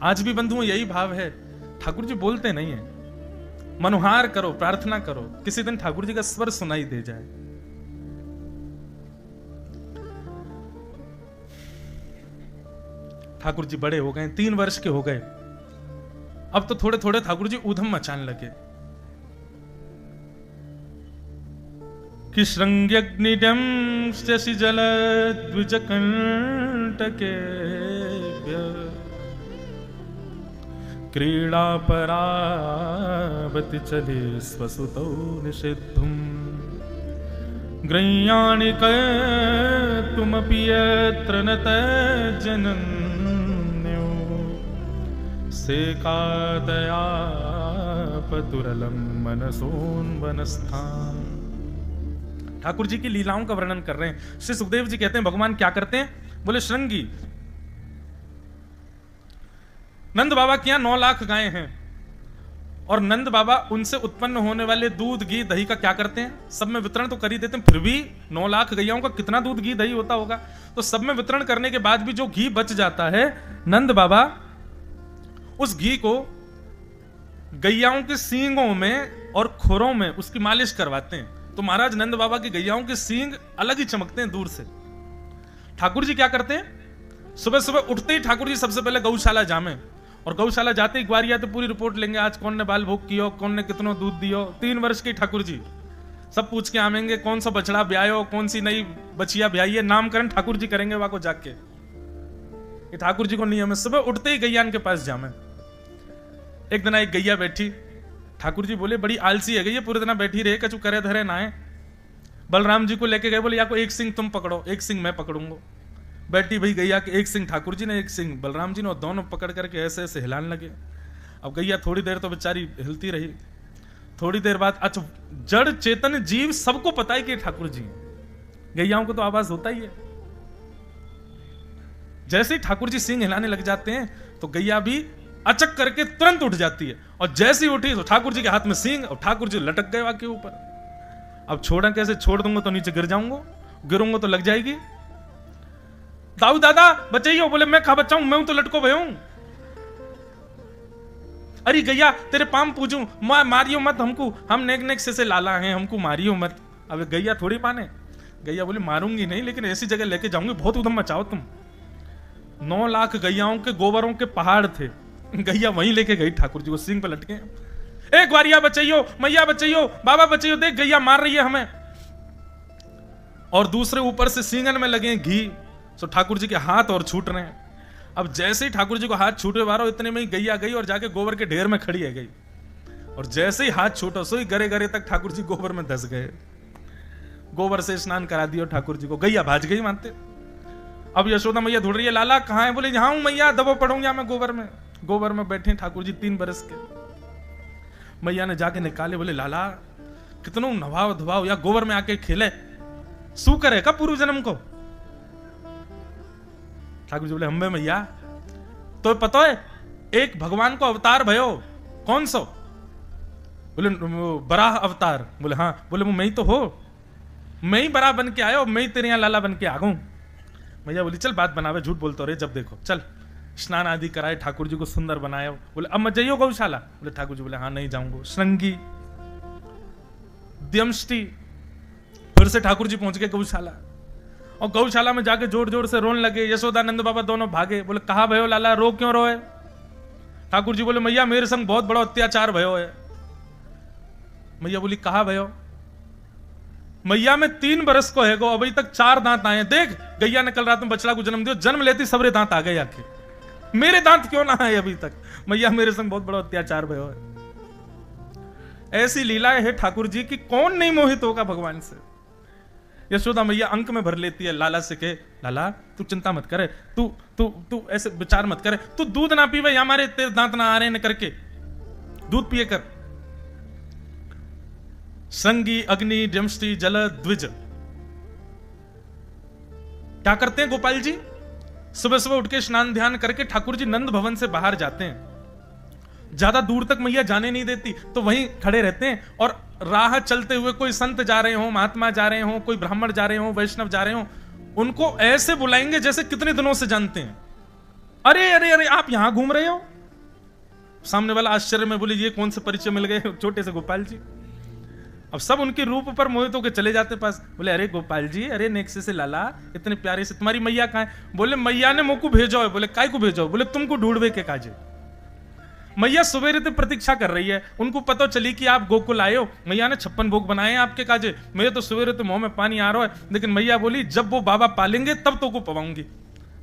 आज भी बंधुओं यही भाव है, ठाकुर जी बोलते नहीं है। मनोहार करो, प्रार्थना करो, किसी दिन ठाकुर जी का स्वर सुनाई दे जाए। ठाकुर जी बड़े हो गए, 3 वर्ष के हो गए। अब तो थोड़े थोड़े ठाकुर जी ऊधम मचाने लगे कि श्रृंग्यग्निडम शशि जल द्विजकंटके क्रीड़ा परावति चले स्वसुतौ निषिद्धुम ग्रह्याणि तुमपि यत्र न तज्जनन्यो सेकादया पतुरलम मनसोन्वनस्थान। ठाकुर जी की लीलाओं का वर्णन कर रहे हैं। श्री सुखदेव जी कहते हैं भगवान क्या करते हैं? बोले श्रृंगी, नंद बाबा के यहां 9 लाख गायें हैं, और नंद बाबा उनसे उत्पन्न होने वाले दूध घी दही का क्या करते हैं? सब में वितरण तो कर ही देते हैं। फिर भी 9 लाख गैयाओं का कितना दूध घी दही होता होगा, तो सब में वितरण करने के बाद भी जो घी बच जाता है, नंद बाबा उस घी को गैयाओं के सींगों में और खुरों में उसकी मालिश करवाते हैं। तो महाराज नंद बाबा की गैयाओं के सींग अलग ही चमकते हैं दूर से। ठाकुर जी क्या करते हैं, सुबह सुबह उठते ही ठाकुर जी सबसे पहले गौशाला जामे, और गौशाला जाते ही ग्वारिया तो पूरी रिपोर्ट लेंगे, आज कौन ने बाल भोग कियो, कौन ने कितनो दूध दियो। 3 वर्ष के ठाकुर जी सब पूछ के आवेंगे, कौन सा बछड़ा ब्यायो, कौन सी नई बचिया ब्याई है, नामकरण ठाकुर जी करेंगे वहां को जाके। ये ठाकुर जी को नियम है, सुबह उठते ही गैयान के पास जामे। एक दिन एक गैया बैठी, ठाकुर जी बोले बड़ी आलसी है गैया, पूरे दिन बैठी रहे, कछु करे धरे ना है। बलराम जी को लेके गए, बोले या को एक सिंह तुम पकड़ो, एक सिंह मैं पकड़ूंगा। बैठी भाई गैया के एक सिंह ठाकुर जी ने, एक सिंह बलराम जी ने, और दोनों पकड़ करके ऐसे ऐसे हिलाने लगे। अब गैया थोड़ी देर तो बेचारी हिलती रही, थोड़ी देर बाद अच्छा जड़ चेतन जीव सबको पता है कि ठाकुर जी हैं, गैयाओं को तो आवाज होता ही है। जैसे ही ठाकुर जी सिंह हिलाने लग जाते हैं तो गैया भी अचक करके तुरंत उठ जाती है, और जैसे ही उठी तो ठाकुर जी के हाथ में सिंह, और ठाकुर जी लटक गए वहां के ऊपर। अब छोड़ा कैसे, छोड़ दूंगा तो नीचे गिर जाऊंगा, गिरूंगा तो लग जाएगी। दाऊ दादा बचाइयो, बोले मैं खा बच्चा हूं, मैं तो लटको भय हूं। अरे गैया तेरे पाम पूजूं, मारियो मत हमको, हम नेक नेक से लाला हैं, हमको मारियो मत। अब गैया थोड़ी माने, गैया बोली मारूंगी नहीं, लेकिन ऐसी जगह लेके जाऊंगी बहुत उधम मचाओ तुम। 9 लाख गैयाओं के गोबरों के पहाड़ थे, गैया वहीं लेके गई ठाकुर जी को, सिंह पे लटके। ए ग्वारिया बचाइयो, मैया बचाइयो, बाबा बचाइयो, देख गैया मार रही है हमें। और दूसरे ऊपर से सींगन में लगे घी, तो ठाकुर जी के हाथ और छूट रहे हैं। अब जैसे ही ठाकुर जी को हाथ छूटे वारो, इतने में ही गैया गई और जाके गोबर के ढेर में खड़ी है गई, और जैसे ही हाथ छूटा सो ही गरे गरे तक ठाकुर जी गोबर में धस गए। गोबर से स्नान करा दिया ठाकुर जी को, गैया भाज गई मानते। अब यशोदा मैया ढूंढ रही है, लाला कहां है, बोले यहां हूं मैया, दबो पड़ूंगा मैं गोबर में। गोबर में बैठे ठाकुर जी 3 बरस के। मैया ने जाके निकाले, बोले लाला कितनों नवाओ धुवाओ या गोबर में आके खेले, सू करे का पूर्व जन्म को। ठाकुर जी बोले हम्बे मैया तो पता है एक भगवान को अवतार भयो, कौन सो, बोले बराह अवतार। बोले हाँ, बोले मैं ही तो हो, मैं ही बराह बन के आयो, मैं ही तेरे यहां लाला बन के आ गऊं। मैया बोली चल बात बनावे, झूठ बोलते रहे, जब देखो चल। स्नान आदि कराए, ठाकुर जी को सुंदर बनाया। बोले अब मत जाइयो गौशाला, बोले ठाकुर जी बोले हाँ नहीं जाऊंगा। श्रृंगी द्यमष्टि, फिर से ठाकुर जी पहुंच गए गौशाला, और गौशाला में जाके जोर जोर से रोने लगे। यशोदानंद बाबा दोनों भागे, बोले कहा भयो लाला, रो क्यों रोए। ठाकुर जी बोले मैया मेरे संग बहुत बड़ा अत्याचार भयो है। मैया बोली कहा भयो। मैया में 3 बरस को है गो, अभी तक 4 दांत आए, देख गैया ने कल रात में बछड़ा को जन्म दिया, जन्म लेती सबरे दांत आ गए आके, मेरे दांत क्यों ना आए अभी तक। मैया मेरे संग बहुत बड़ा अत्याचार भयो है। ऐसी लीलाएं है ठाकुर जी की, कौन नहीं मोहित होगा भगवान से। यशोदा मैया अंक में भर लेती है, लाला से कहे लाला तू चिंता मत करे, तू तू तू ऐसे विचार मत करे, तू दूध ना पीवे, हमारे तेरे दांत ना आ रहे न करके, दूध पिए कर। संगी अग्नि जमष्टि जल द्विज, क्या करते हैं गोपाल जी, सुबह सुबह उठ के स्नान ध्यान करके ठाकुर जी नंद भवन से बाहर जाते हैं। ज्यादा दूर तक मैया जाने नहीं देती, तो वहीं खड़े रहते हैं, और राह चलते हुए कोई संत जा रहे हो, महात्मा जा रहे हो, कोई ब्राह्मण जा रहे हो, वैष्णव जा रहे हो, उनको ऐसे बुलाएंगे जैसे कितने दिनों से जानते हैं। अरे अरे अरे आप यहां घूम रहे हो। सामने वाला आश्चर्य में बोले ये कौन से परिचय मिल गए छोटे से गोपाल जी। अब सब उनके रूप पर मोहित होकर चले जाते पास, बोले अरे गोपाल जी, अरे नेक्से से लाला, इतने प्यारे से, तुम्हारी मैया कहां है। बोले मैया ने मुझको भेजो है। बोले काय को भेजो। बोले तुमको ढूंढवे के काजे। मैया सवेरे से प्रतीक्षा कर रही है, उनको पता चली कि आप गोकुल आए हो, मैया ने 56 भोग बनाए आपके काजे। मेरे तो सवेरे तो मुंह में पानी आ रहा है, लेकिन मैया बोली जब वो बाबा पालेंगे तब तो को पवाऊंगी।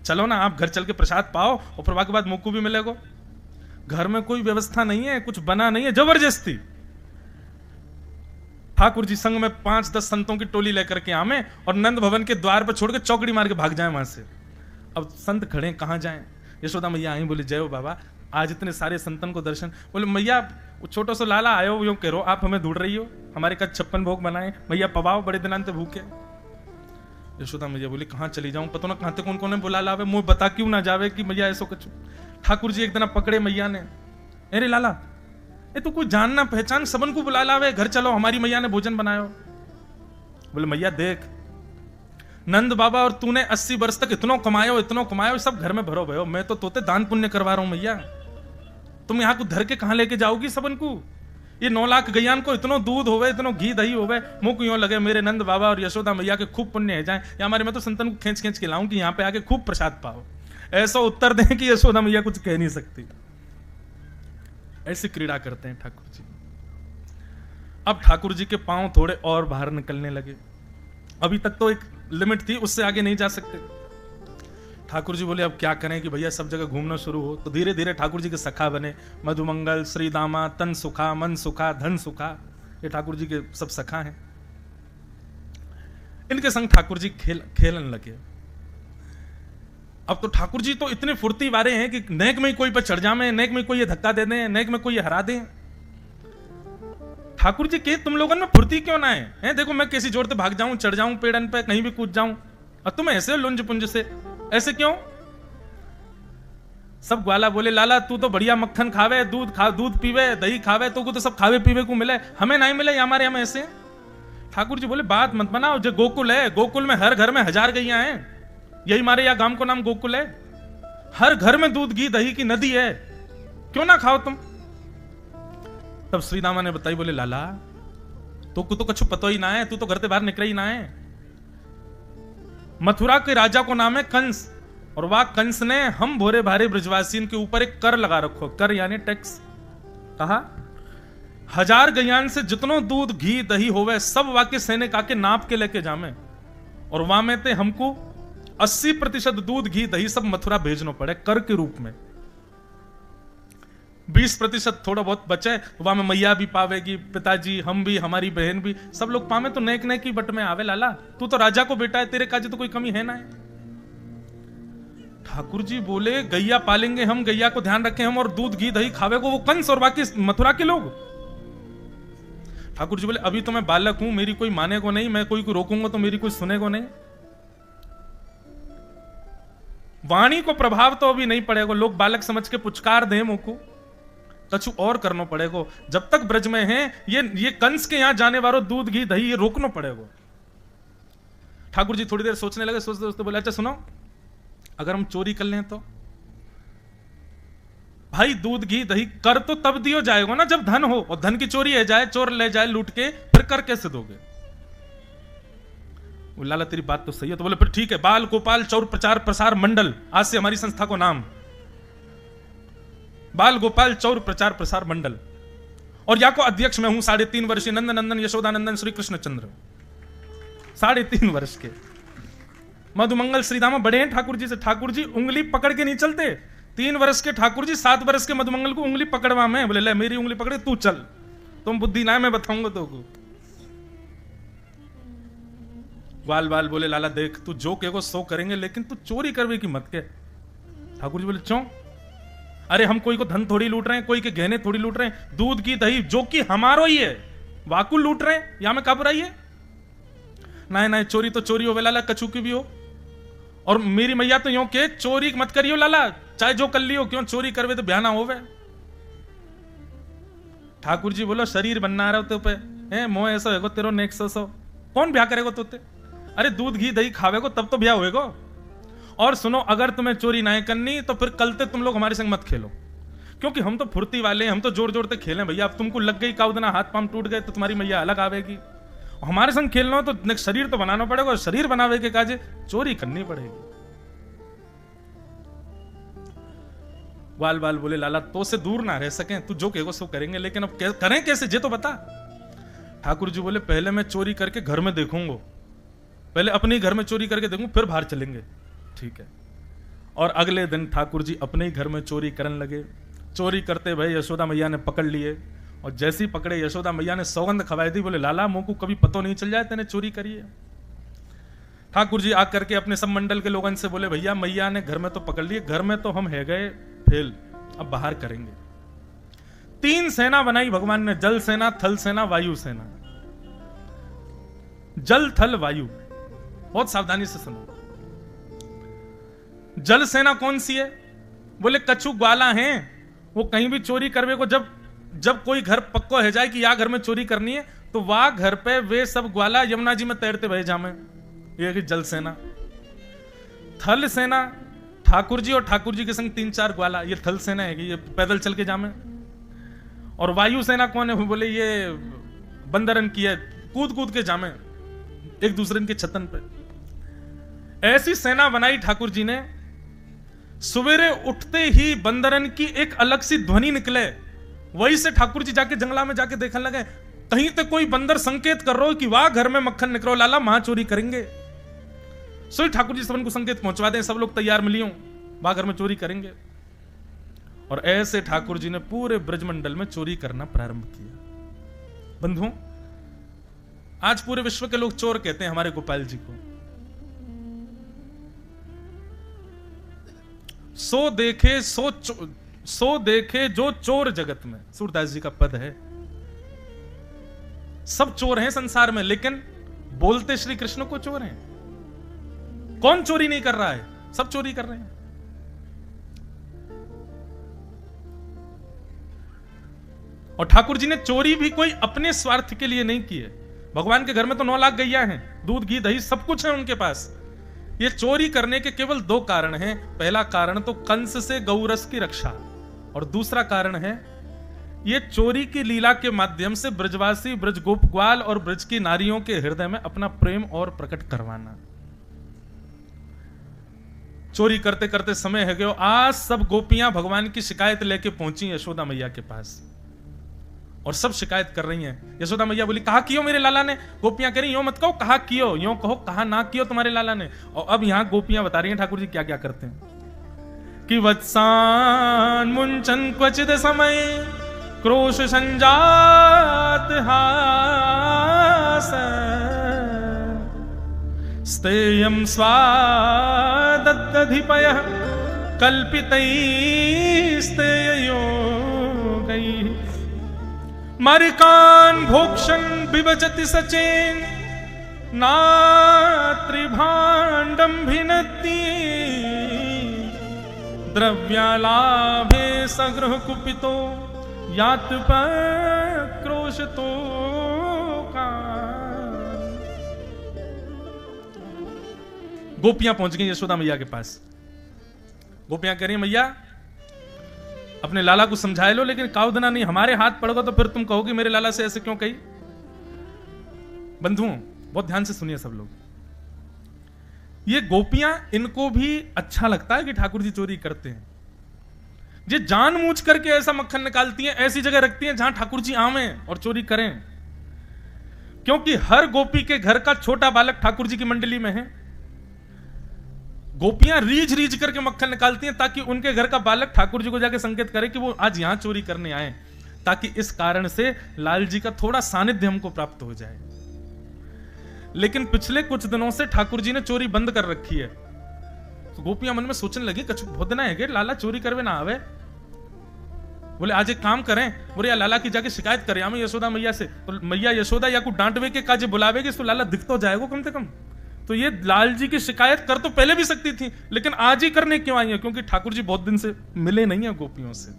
चलो ना आप घर चल के प्रसाद पाओ, और प्रभा के बाद मुक्कू भी मिलेगा। घर में कोई व्यवस्था नहीं है, कुछ बना नहीं है, जबरदस्ती। ठाकुर जी संग में 5-10 संतों की टोली लेकर के आमे, और नंद भवन के द्वार पर छोड़ के चौकड़ी मार के भाग जाए वहां से। अब संत खड़े कहां जाएं। यशोदा मैया आई, बोले जय हो बाबा, आज इतने सारे संतन को दर्शन। बोले मैया छोटो सो लाला आयो, यूं कह रो आप हमें ढूंढ रही हो, हमारे कद 56 भोग बनाए, मैया पवाओ, बड़े दिनांत भूखे। यशोदा मैया बोली कहां चली जाऊं, पता ना कहां तक कौन कौन बुला लावे, मुंह बता क्यों ना जावे कि मैया ऐसो कुछ। ठाकुर जी एक दिन पकड़े मैया ने, अरे लाला ये तो कोई जानना पहचान सबन को बुला लावे, घर चलो हमारी मैया ने भोजन बनायो। बोले मैया देख नंद बाबा और तूने 80 वर्ष तक इतनो कमायो, सब घर में भरो भयो, मैं तो तोते दान पुण्य करवा रहा हूं मैया, तुम यहाँ को धर के कहाँ लेके जाओगी सबन को? ये 9 लाख गैयान को इतनो दूध होवे, इतनो घी दही होवे, मुंह को यूं लगे मेरे नंद बाबा और यशोदा मैया के खूब पुण्य है जाए, या हमारे मैं तो संतन को खींच खींच के लाऊं कि यहाँ पे आके खूब प्रसाद पाओ। ऐसा उत्तर दें कि यशोदा मैया कुछ कह नहीं सकती। ऐसी क्रीड़ा करते हैं ठाकुर जी। अब ठाकुर जी के पांव थोड़े और बाहर निकलने लगे। अभी तक तो एक लिमिट थी, उससे आगे नहीं जा सकते। ठाकुर जी बोले अब क्या करें कि भैया सब जगह घूमना शुरू हो। तो धीरे धीरे ठाकुर जी के सखा बने, मधुमंगल, श्रीदामा, तन सुखा, मन सुखा, धन सुखा, ये ठाकुर जी के सब सखा हैं। इनके संग ठाकुर जी खेलन लगे। अब तो ठाकुर जी तो इतने फुर्ती वाले हैं कि नेक में कोई पर चढ़ जाए, नेक में कोई ये धक्का दे दें, नेक में कोई ये हरा दें। ठाकुर जी के तुम लोगों में फुर्ती क्यों ना है? देखो मैं कैसी जोर से भाग जाऊं, चढ़ जाऊं पेड़न पे, कहीं भी कूद जाऊं, और तुम ऐसे लुंज पुंज से ऐसे क्यों? सब ग्वाला बोले लाला तू तो बढ़िया मक्खन खावे, दूध पीवे, दही खावे, तो को तो सब खावे पीवे को मिले, हमें नहीं मिले, हमारे हम ऐसे। ठाकुर जी बोले बात मत बनाओ, जो गोकुल है, गोकुल में हर घर में 1000 गैया हैं, यही हमारे यहाँ गांव को नाम गोकुल है। हर घर में दूध घी दही की नदी है, क्यों ना खाओ तुम? तब श्रीदामा ने बताई, बोले लाला तो को तो कछु पतो ही ना है, तू तो घर से बाहर निकला ही ना है। मथुरा के राजा को नाम है कंस, और वह कंस ने हम भोरे भारे ब्रजवासियों के ऊपर एक कर लगा रखो, कर यानी टैक्स। कहा 1000 गैयान से जितनो दूध घी दही होवे सब वाके सैनिक आके नाप के लेके जामे, और वहां में ते हमको 80% दूध घी दही सब मथुरा भेजना पड़े कर के रूप में। 20% थोड़ा बहुत बचे, वहां में मैया भी पावेगी, पिताजी, हम भी, हमारी बहन भी, सब लोग पावे, तो नेक नेक की बट में आवे। लाला तू तो राजा को बेटा है, तेरे काजे तो कोई कमी है ना है। ठाकुर जी बोले गैया पालेंगे हम, गैया को ध्यान रखें हम, और दूध घी दही खावे को वो कंस और बाकी मथुरा के लोग। ठाकुर जी बोले अभी तो मैं बालक हूं, मेरी कोई माने को नहीं, मैं कोई को रोकूंगा तो मेरी कोई सुने को नहीं। वाणी को प्रभाव तो अभी नहीं पड़ेगा, लोग बालक समझ के पुचकार दे मुंह को, कछु और करना पड़ेगा। जब तक ब्रज में हैं ये कंस के यहां जाने वालों दूध घी दही ये रोकना पड़ेगा। ठाकुर जी थोड़ी देर सोचने लगे, सोचते सोचते बोले अच्छा सुनो, अगर हम चोरी कर लें तो? भाई दूध घी दही कर तो तब दियो जाएगा ना जब धन हो, और धन की चोरी है जाए, चोर ले जाए लूट के, फिर कर कैसे दोगे? लाला तेरी बात तो सही है। तो बोले फिर ठीक है, बाल गोपाल चौर प्रचार प्रसार मंडल, आज से हमारी संस्था को नाम बाल गोपाल चौर प्रचार प्रसार मंडल, और या को अध्यक्ष मैं हूं 3.5 वर्षीय नंद नंदन यशोदानंदन श्री कृष्ण चंद्र, 3.5 वर्ष के। मधुमंगल श्रीदामा बड़े हैं ठाकुर जी से, ठाकुर जी उंगली पकड़ के नहीं चलते। 3 वर्ष के ठाकुर जी 7 वर्ष के मधुमंगल को उंगली पकड़वा में, बोले ले मेरी उंगली पकड़े तू चल, तुम बुद्धि ना है मैं बताऊंगा तो को। वाल वाल बोले लाला देख तू जो कहेगो सो करेंगे, लेकिन तू चोरी करवे की मत के। ठाकुर जी बोले क्यों? अरे हम कोई को धन थोड़ी लूट रहे हैं, कोई के गहने थोड़ी लूट रहे हैं, दूध की दही जो कि हमारो ही है वाकु लूट रहे हैं, या में कब रही है? नहीं चोरी तो चोरी हो लाला, कछु की भी हो। और मेरी मैया तो यूं के चोरी मत करियो लाला, चाहे जो कर लियो, क्यों चोरी करवे तो ब्याह ना होवे। ठाकुर जी बोलो शरीर बनना रहा तो पे है मोह ऐसा होगा तेरो नेक सो कौन ब्याह करेगा तोते? अरे दूध घी दही खावेगो तब तो ब्याह होएगा। और सुनो अगर तुम्हें चोरी नहीं करनी तो फिर कल से तुम लोग हमारे संग मत खेलो, क्योंकि हम तो फुर्ती वाले हैं, हम तो जोर जोर से खेलें भैया। अब तुमको लग गई काउदना, हाथ पांव टूट गए तो तुम्हारी मैया अलग आवेगी। हमारे संग खेलना हो तो शरीर तो बनाना पड़ेगा, और शरीर बनावे के काजे चोरी करनी पड़ेगी। वाल वाल बोले लाला तो से दूर ना रह सके, तू जो कहेगा सो करेंगे, लेकिन अब करें कैसे जे तो बता। ठाकुर जी बोले पहले मैं चोरी करके घर में देखूंगा, पहले अपने घर में चोरी करके देखूंगा, फिर बाहर चलेंगे। ठीक है। और अगले दिन ठाकुर जी अपने ही घर में चोरी करने लगे। चोरी करते भाई यशोदा मैया ने पकड़ लिए, और जैसे ही पकड़े यशोदा मैया ने सौगंध खवाई दी, बोले लाला मुंह को कभी पतो नहीं चल जाए तेने चोरी करी है। ठाकुर जी आकर के अपने सब मंडल के लोगों से बोले भैया मैया ने घर में तो पकड़ लिए, घर में तो हम है गए फेल, अब बाहर करेंगे। 3 सेना बनाई भगवान ने, जल सेना, थल सेना, वायु सेना। जल थल वायु, बहुत सावधानी से सुनो। जल सेना कौन सी है? बोले कछु ग्वाला हैं, वो कहीं भी चोरी करवे को जब कोई घर पक्को है जाए कि या घर में चोरी करनी है, तो वह घर पे वे सब ग्वाला यमुना जी में तैरते बहे जामे, ये कि जल सेना। थल सेना, ठाकुर जी और ठाकुर जी के संग 3-4 ग्वाला, ये थल सेना है कि ये पैदल चल के जामे। और वायु सेना कौन है? बोले ये बंदरन की है, कूद कूद के जामे एक दूसरे के छतन पे। ऐसी सेना बनाई ठाकुर जी ने। सवेरे उठते ही बंदरन की एक अलग सी ध्वनि निकले, वही से ठाकुर जी जाके जंगला में जाके देखने लगे, कहीं तो कोई बंदर संकेत कर रहा हो कि वाह घर में मक्खन निकलो लाला, मां चोरी करेंगे। सो ठाकुर जी सबन को संकेत पहुंचवा दें, सब लोग तैयार मिलियो, वाह घर में चोरी करेंगे। और ऐसे ठाकुर जी ने पूरे ब्रजमंडल में चोरी करना प्रारंभ किया। बंधुओं, आज पूरे विश्व के लोग चोर कहते हैं हमारे गोपाल जी को। सो देखे जो चोर जगत में, सूरदास जी का पद है। सब चोर हैं संसार में, लेकिन बोलते श्री कृष्ण को चोर हैं। कौन चोरी नहीं कर रहा है? सब चोरी कर रहे हैं। और ठाकुर जी ने चोरी भी कोई अपने स्वार्थ के लिए नहीं की है। भगवान के घर में तो 9 लाख गैया हैं, दूध घी दही सब कुछ है उनके पास। ये चोरी करने के केवल 2 कारण हैं। पहला कारण तो कंस से गौरस की रक्षा, और दूसरा कारण है ये चोरी की लीला के माध्यम से ब्रजवासी, ब्रज गोप ग्वाल और ब्रज की नारियों के हृदय में अपना प्रेम और प्रकट करवाना। चोरी करते करते समय है गयो, आज सब गोपियां भगवान की शिकायत लेके पहुंची यशोदा मैया के पास, और सब शिकायत कर रही हैं। यशोदा मैया बोली, कहा कियो मेरे लाला ने? गोपियां कह रही, यो मत कहो कहा कियो, यो कहो कहा ना कियो तुम्हारे लाला ने। और अब यहां गोपियां बता रही हैं ठाकुर जी क्या क्या करते हैं कि वत्सान मुंचन क्वचित समय क्रोश संजात हास स्तेयं स्वादधिपयः कल्पितैस्तेयोगैः मरिकान् भोक्षन् विभजति सचेन नात्रिभाण्डं भिनत्ति द्रव्यालाभे सगृह कुपितो यात्पक्रोशतो का। गोपियां पहुंच गई यशोदा मैया के पास। गोपियां कह रही हैं, मैया अपने लाला को समझा लो, लेकिन काउदना नहीं, हमारे हाथ पड़ोगा तो फिर तुम कहोगे मेरे लाला से ऐसे क्यों कही। बंधुओं, बहुत ध्यान से सुनिए सब लोग। ये गोपियां, इनको भी अच्छा लगता है कि ठाकुर जी चोरी करते हैं। ये जानबूझ करके ऐसा मक्खन निकालती हैं, ऐसी जगह रखती हैं जहां ठाकुर जी आवे और चोरी करें, क्योंकि हर गोपी के घर का छोटा बालक ठाकुर जी की मंडली में है। गोपियां रीझ रीझ करके मक्खन निकालती हैं ताकि उनके घर का बालक ठाकुर जी को जाके संकेत करे कि वो आज यहां चोरी करने आए, ताकि इस कारण से लाल जी का थोड़ा सानिध्य हमको प्राप्त हो जाए। लेकिन पिछले कुछ दिनों से ठाकुर जी ने चोरी बंद कर रखी है। तो गोपियां मन में सोचने लगी, कछु बहुत ना है कि लाला चोरी करवे ना आवे। बोले आज एक काम करें, बोले लाला की जाके शिकायत करें हमें यशोदा मैया से। तो मैया यशोदा या को डांटवे के काजे बुलावेगी तो लाला दिख तो जाएगा कम से कम। तो ये लाल जी की शिकायत कर तो पहले भी सकती थी, लेकिन आज ही करने क्यों आई है? क्योंकि ठाकुर जी बहुत दिन से मिले नहीं है गोपियों से।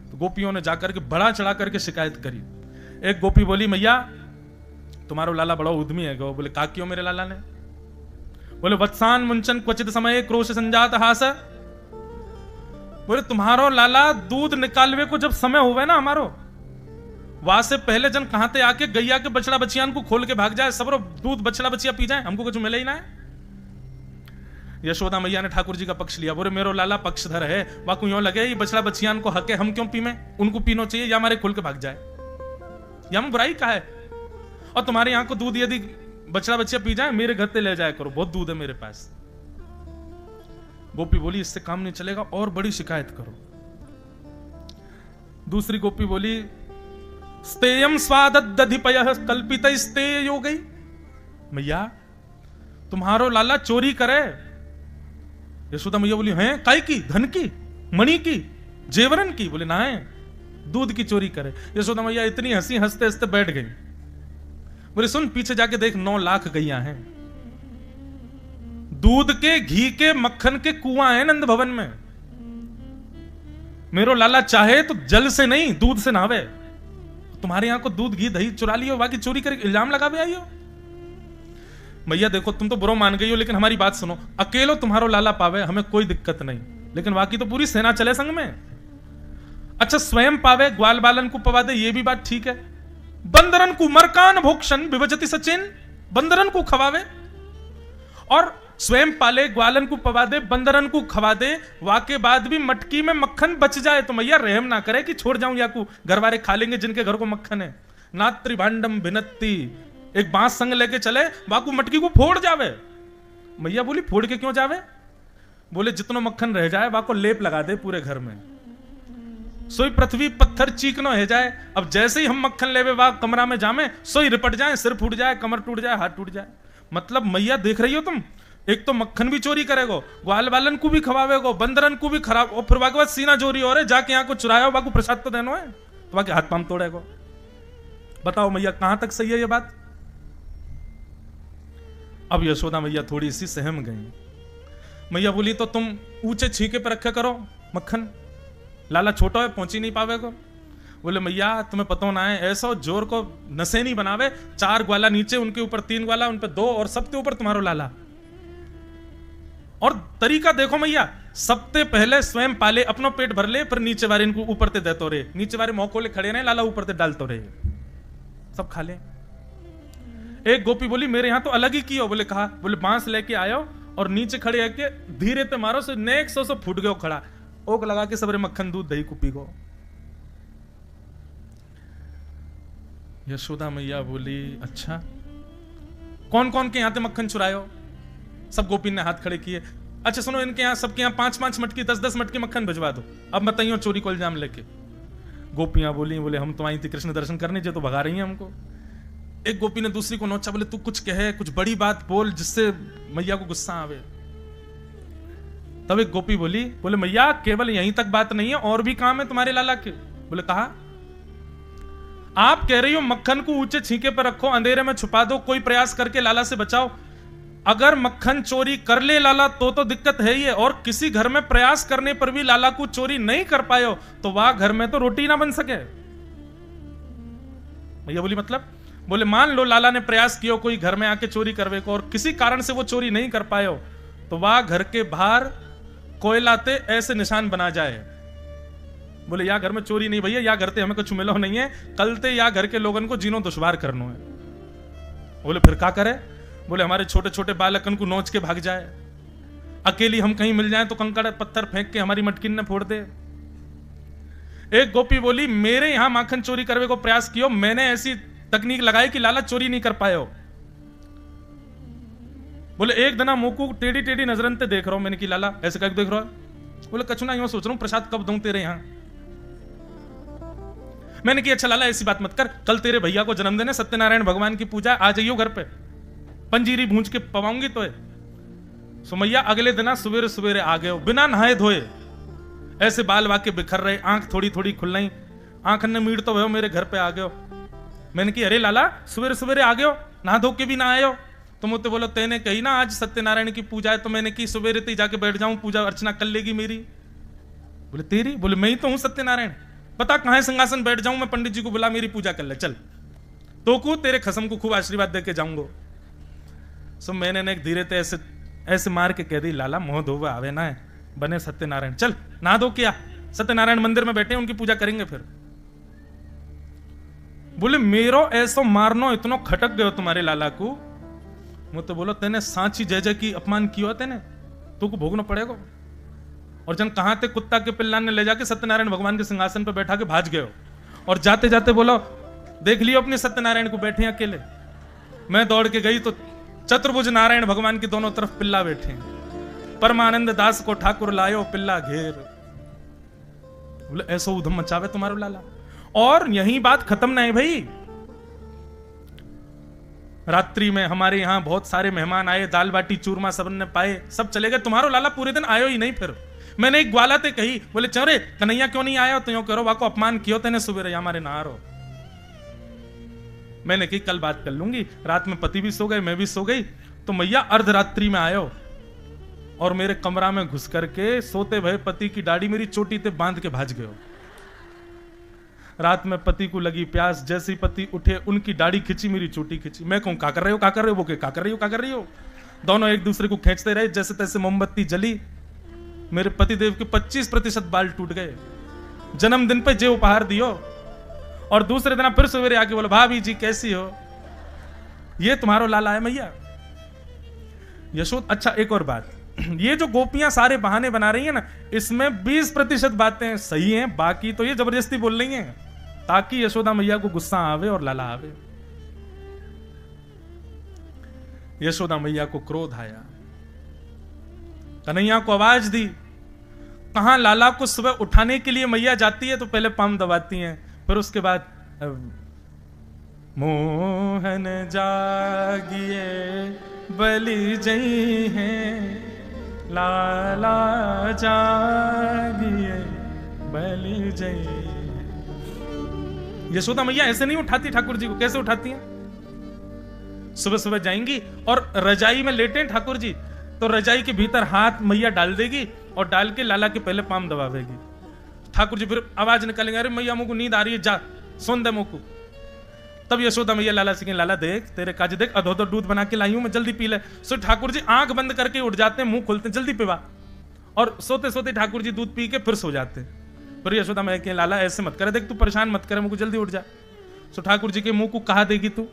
तो गोपियों ने जाकर के बड़ा चढ़ा करके शिकायत करी। एक गोपी बोली, मैया तुम्हारो लाला बड़ा उद्यमी है। बोले का क्यों मेरे लाला ने? बोले वत्सान मुंचन क्वचित समय क्रोश संजात हास। बोले तुम्हारो लाला दूध निकालवे को जब समय हुआ ना हमारो, वहां से पहले जन कहां थे आके गैया के बछड़ा बचियान को खोल के भाग जाए, सब दूध बछड़ा बचिया पी जाए, हमको कुछ मिले ही ना है। यशोदा मैया ने ठाकुर जी का पक्ष लिया। बोले मेरो लाला पक्षधर है, वाकू यूं लगे ये बछड़ा बचियान को हक है, हम क्यों पीमे, उनको पीना चाहिए या हमारे खोल के भाग जाए, या हम बुराई का है। और तुम्हारे यहां को दूध यदि बछड़ा बच्चिया पी जाए, मेरे घर पे ले जाया करो, बहुत दूध है मेरे पास। गोपी बोली इससे काम नहीं चलेगा, और बड़ी शिकायत करो। दूसरी गोपी बोली स्तेयम स्वादधिपयः कल्पितैस्तेयो गई। मैया तुम्हारो लाला चोरी करे। यशोदा मैया बोली हैं काय की, धन की, मणि की, जेवरन की? बोले ना है, दूध की चोरी करे। यशोदा मैया इतनी हंसी हंसते हंसते बैठ गई। बोले सुन पीछे जाके देख, 9 लाख गैया हैं, दूध के घी के मक्खन के कुआं है नंद भवन में। मेरो लाला चाहे तो जल से नहीं दूध से नहावे, तुम्हारे यहां को दूध घी दही चुरा लियो, बाकी चोरी करके इल्जाम लगावे आइयो। मैया देखो तुम तो बुरा मान गई हो, लेकिन हमारी बात सुनो, अकेलो तुम्हारो लाला पावे हमें कोई दिक्कत नहीं, लेकिन बाकी तो पूरी सेना चले संग में। अच्छा स्वयं पावे, ग्वाल बालन को पवा दे, ये भी बात ठीक है। बंदरन को मरकान भोक्षण विभजति सचिन, बंदरन को खवावे और स्वयं पाले, ग्वालन को पवा दे, बंदरन को खवा दे, वाके बाद भी मटकी में मक्खन बच जाए तो मैया रहम ना करे कि छोड़ जाऊं या को घर वाले खा लेंगे जिनके घर को मक्खन है। नात्री भांडम भिनत्ती, एक बांस संग लेके चले, वाकू मटकी को फोड़ जावे। मैया बोली फोड़ के क्यों जावे? बोले जितनो मक्खन रह जाए वाको लेप लगा दे पूरे घर में, सोई पृथ्वी पत्थर चीकनो है जाए। अब जैसे ही हम मक्खन लेवे वा कमरा में जामे, सोई रिपट जाए, सिर फूट जाए, कमर टूट जाए, हाथ टूट जाए। मतलब मैया देख रही हो तुम, एक तो मक्खन भी चोरी करेगो, ग्वाल बालन को भी खवावेगो, बंदरन को भी खराब, और फिर वाके बाद सीना चोरी हो रहे, जाके यहाँ को चुराया वाको प्रसाद तो देनो है, तो वाके हाथ पाम तोड़ेगो। बताओ मैया कहां तक सही है ये बात? अब यशोदा मैया थोड़ी सी सहम गई। मैया बोली तो तुम ऊंचे छीके पर रखे करो मक्खन, लाला छोटा है पहुंची नहीं पावेगो। बोले मैया तुम्हें पता ना है, ऐसा जोर को नशे नहीं बनावे, 4 ग्वाला नीचे, उनके ऊपर 3 ग्वाला, उन पे 2 और सबके ऊपर तुम्हारो लाला। और तरीका देखो मैया, सबसे पहले स्वयं पाले, अपनो पेट भर ले, फिर नीचे वाले इनको ऊपर ते देतो रहे, नीचे वाले मौकोले खड़े रहे, लाला ऊपर ते डालतो रहे, सब खा ले। एक गोपी बोली मेरे यहां तो अलग ही कियो। बोले कहा? बोले बांस लेके आयो और नीचे खड़े आके धीरे ते मारो, से नेक सो फूट गयो खड़ा, ओक लगा के सबरे मक्खन दूध दही कुपी को। यशोदा मैया बोली अच्छा कौन कौन के यहां ते मक्खन चुरायो? सब गोपी ने हाथ खड़े किए। अच्छा सुनो, इनके यहां सबके यहां 5-5 मटकी 10-10 मटकी मक्खन भिजवा दो, अब बताइयो चोरी को इल्जाम लेके। गोपियां बोली, बोले हम तो आई थी कृष्ण दर्शन करने, जो तो भगा रही हैं हमको। एक गोपी ने दूसरी को नोचा, बोले तू कुछ कहे, कुछ बड़ी बात बोल जिससे मैया को गुस्सा आवे। तब एक गोपी बोली, बोले मैया केवल यहीं तक बात नहीं है, और भी काम है तुम्हारे लाला के। बोले कहा? आप कह रही हो मक्खन को ऊंचे छींके पर रखो, अंधेरे में छुपा दो, कोई प्रयास करके लाला से बचाओ। अगर मक्खन चोरी कर ले लाला तो दिक्कत है ही है, और किसी घर में प्रयास करने पर भी लाला को चोरी नहीं कर पायो तो वह घर में तो रोटी ना बन सके। भैया बोली मतलब? बोले मान लो लाला ने प्रयास किया कोई घर में आके चोरी करवे को, और किसी कारण से वो चोरी नहीं कर पायो तो वह घर के बाहर कोयलाते ऐसे निशान बना जाए। बोले या घर में चोरी नहीं भैया, या घर ते हमें कुछ मिलो नहीं है, कल ते या घर के लोगन को जीनो दुश्वार करनो है। बोले फिर क्या करे? बोले हमारे छोटे छोटे बालकन को नोच के भाग जाए, अकेली हम कहीं मिल जाए तो कंकड़ पत्थर फेंक के हमारी मटकिन ने फोड़ दे। एक गोपी बोली मेरे यहां माखन चोरी करने को प्रयास किया, मैंने ऐसी तकनीक लगाई कि लाला चोरी नहीं कर पायो। बोले एक दिन मुंह को टेढ़ी टेढ़ी नजरन ते देख रहा हूं मैंने कि लाला ऐसे कब देख रहा है? बोले कछु ना, यूं सोच रहा हूं प्रसाद कब दूं तेरे यहां। मैंने कि अच्छा लाला ऐसी बात मत कर, कल तेरे भैया को जन्मदिन है, सत्यनारायण भगवान की पूजा, आ जाइयो घर पे, पंजीरी भूंज के पवाऊंगी तो है। सुमैया अगले दिन सवेरे सवेरे आ गए, बिना नहाए धोए, ऐसे बाल वाके बिखर रहे, आंख थोड़ी थोड़ी खुल रही, आंख ने मीट तो भयो, मेरे घर पे आ गयो। मैंने कि अरे लाला सवेरे सवेरे आ गयो, नहा धो के भी ना आयो। तो मुझे बोलो तेने कही ना आज सत्यनारायण की पूजा है, तो मैंने की सवेरे ते जाके बैठ जाऊं, पूजा अर्चना कर लेगी मेरी। बोले तेरी? बोले मैं ही तो हूं सत्यनारायण, पता कहां सिंहासन बैठ जाऊं मैं, पंडित जी को बुला मेरी पूजा कर ले चल, तो को तेरे खसम को खूब आशीर्वाद दे के जाऊंगा। सो मैंने ने धीरे ते ऐसे ऐसे मार के कह दी लाला मोह धोवा आवे ना है, बने सत्यनारायण, चल नहा दो, क्या सत्यनारायण मंदिर में बैठे उनकी पूजा करेंगे फिर। बोले मेरो ऐसो मारनो इतनो खटक गयो तुम्हारे लाला को, वो तो बोलो तेने सांची जय जय की अपमान किया तेने, तू को भोगना पड़ेगा। और जन कहां थे कुत्ता के पिल्ला ने ले जाके सत्यनारायण भगवान के सिंहासन पर बैठा के भाज गए, और जाते जाते बोलो देख लियो अपने सत्यनारायण को बैठे अकेले। मैं दौड़ के गई तो चतुर्भुज नारायण भगवान के दोनों तरफ पिल्ला बैठे, परमानंद दास को ठाकुर लायो पिल्ला घेर। बोले ऐसा उधम मचावे तुम्हारो लाला। और यही बात खत्म नहीं भाई, रात्रि में हमारे यहां बहुत सारे मेहमान आए, दाल बाटी चूरमा सब ने पाए, सब चले गए, तुम्हारो लाला पूरे दिन आयो ही नहीं। फिर मैंने एक ग्वाला ते कही, बोले चौरे कन्हैया क्यों नहीं आया? तो यो करो वाको अपमान कियो तेने सुबह हमारे नहारो। मैंने की कल बात कर लूंगी। रात में पति भी सो गए, मैं भी सो गई, तो मैया अर्धरात्रि में आयो और मेरे कमरा में घुस करके सोते भय पति की दाढ़ी मेरी चोटी ते बांध के भाज गयो। रात में पति को लगी प्यास, जैसे ही पति उठे उनकी दाढ़ी खींची, मेरी चोटी खींची। मैं कहूं क्या कर रहे हो, क्या कर रहे हो, वो के क्या कर रही हो, क्या कर रही हो। दोनों एक दूसरे को खींचते रहे, जैसे तैसे मोमबत्ती जली, मेरे पतिदेव के 25% बाल टूट गए। जन्मदिन पे जे उपहार दियो, और दूसरे दिन फिर सवेरे आके बोलो भाभी जी कैसी हो, ये तुम्हारो लाला है मैया। यशोद, अच्छा एक और बात, ये जो गोपियां सारे बहाने बना रही है ना, इसमें 20% बातें सही हैं, बाकी तो ये जबरदस्ती बोल रही हैं ताकि यशोदा मैया को गुस्सा आवे और लाला आवे। यशोदा मैया को क्रोध आया, कन्हैया को आवाज दी। कहां लाला को सुबह उठाने के लिए मैया जाती है तो पहले पाम दबाती हैं, फिर उसके बाद मोहन जागिए बलि जई हैं, लाला जागिए बलि जई। यशोदा मैया ऐसे नहीं उठाती ठाकुर जी को, कैसे उठाती हैं? सुबह सुबह जाएंगी और रजाई में लेटे ठाकुर जी, तो रजाई के भीतर हाथ मैया डाल देगी और डाल के लाला के पहले पाम दबावेगी। ठाकुर जी फिर आवाज निकालेंगे, अरे मैया मुझको नींद आ रही है, जा सुन दे मुझको। तब यशोदा मैया लाला से कहें, लाला देख तेरे काज देख, अधो दूध बना के लाई हूं मैं, जल्दी पी ले। सो ठाकुर जी आंख बंद करके उठ जाते हैं, मुंह खोलते हैं, जल्दी पिवा। और सोते सोते ठाकुर जी दूध पी के फिर सो जाते हैं। फिर यशोदा मैया कहें, लाला ऐसे मत करे, देख तू परेशान मत करे, मुझको जल्दी उठ जा। सो ठाकुर जी के मुंह को कहा देगी तू,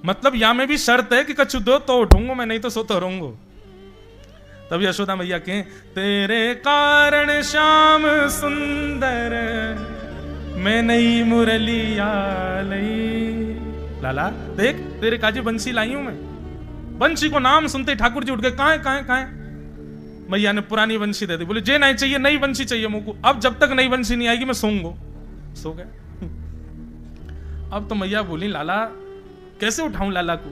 मतलब या में भी शर्त है कि कछु दो तो उठूंगा मैं, नहीं तो सोता रहूंगा। तब यशोदा मैया कहें, तेरे कारण श्याम सुंदर मैं नई मुरलिया लई। लाला देख तेरे काजे बंसी लाई हूं मैं। बंसी को नाम सुनते ठाकुर जी उठ गए, कहां है कहां है कहां है। मैया ने पुरानी बंसी दे दी, बोले जे नहीं चाहिए, नई बंसी चाहिए मुझको। अब जब तक नई बंसी नहीं आएगी मैं सोऊंगा। सो गए। अब तो मैया बोली, लाला कैसे उठाऊं लाला को,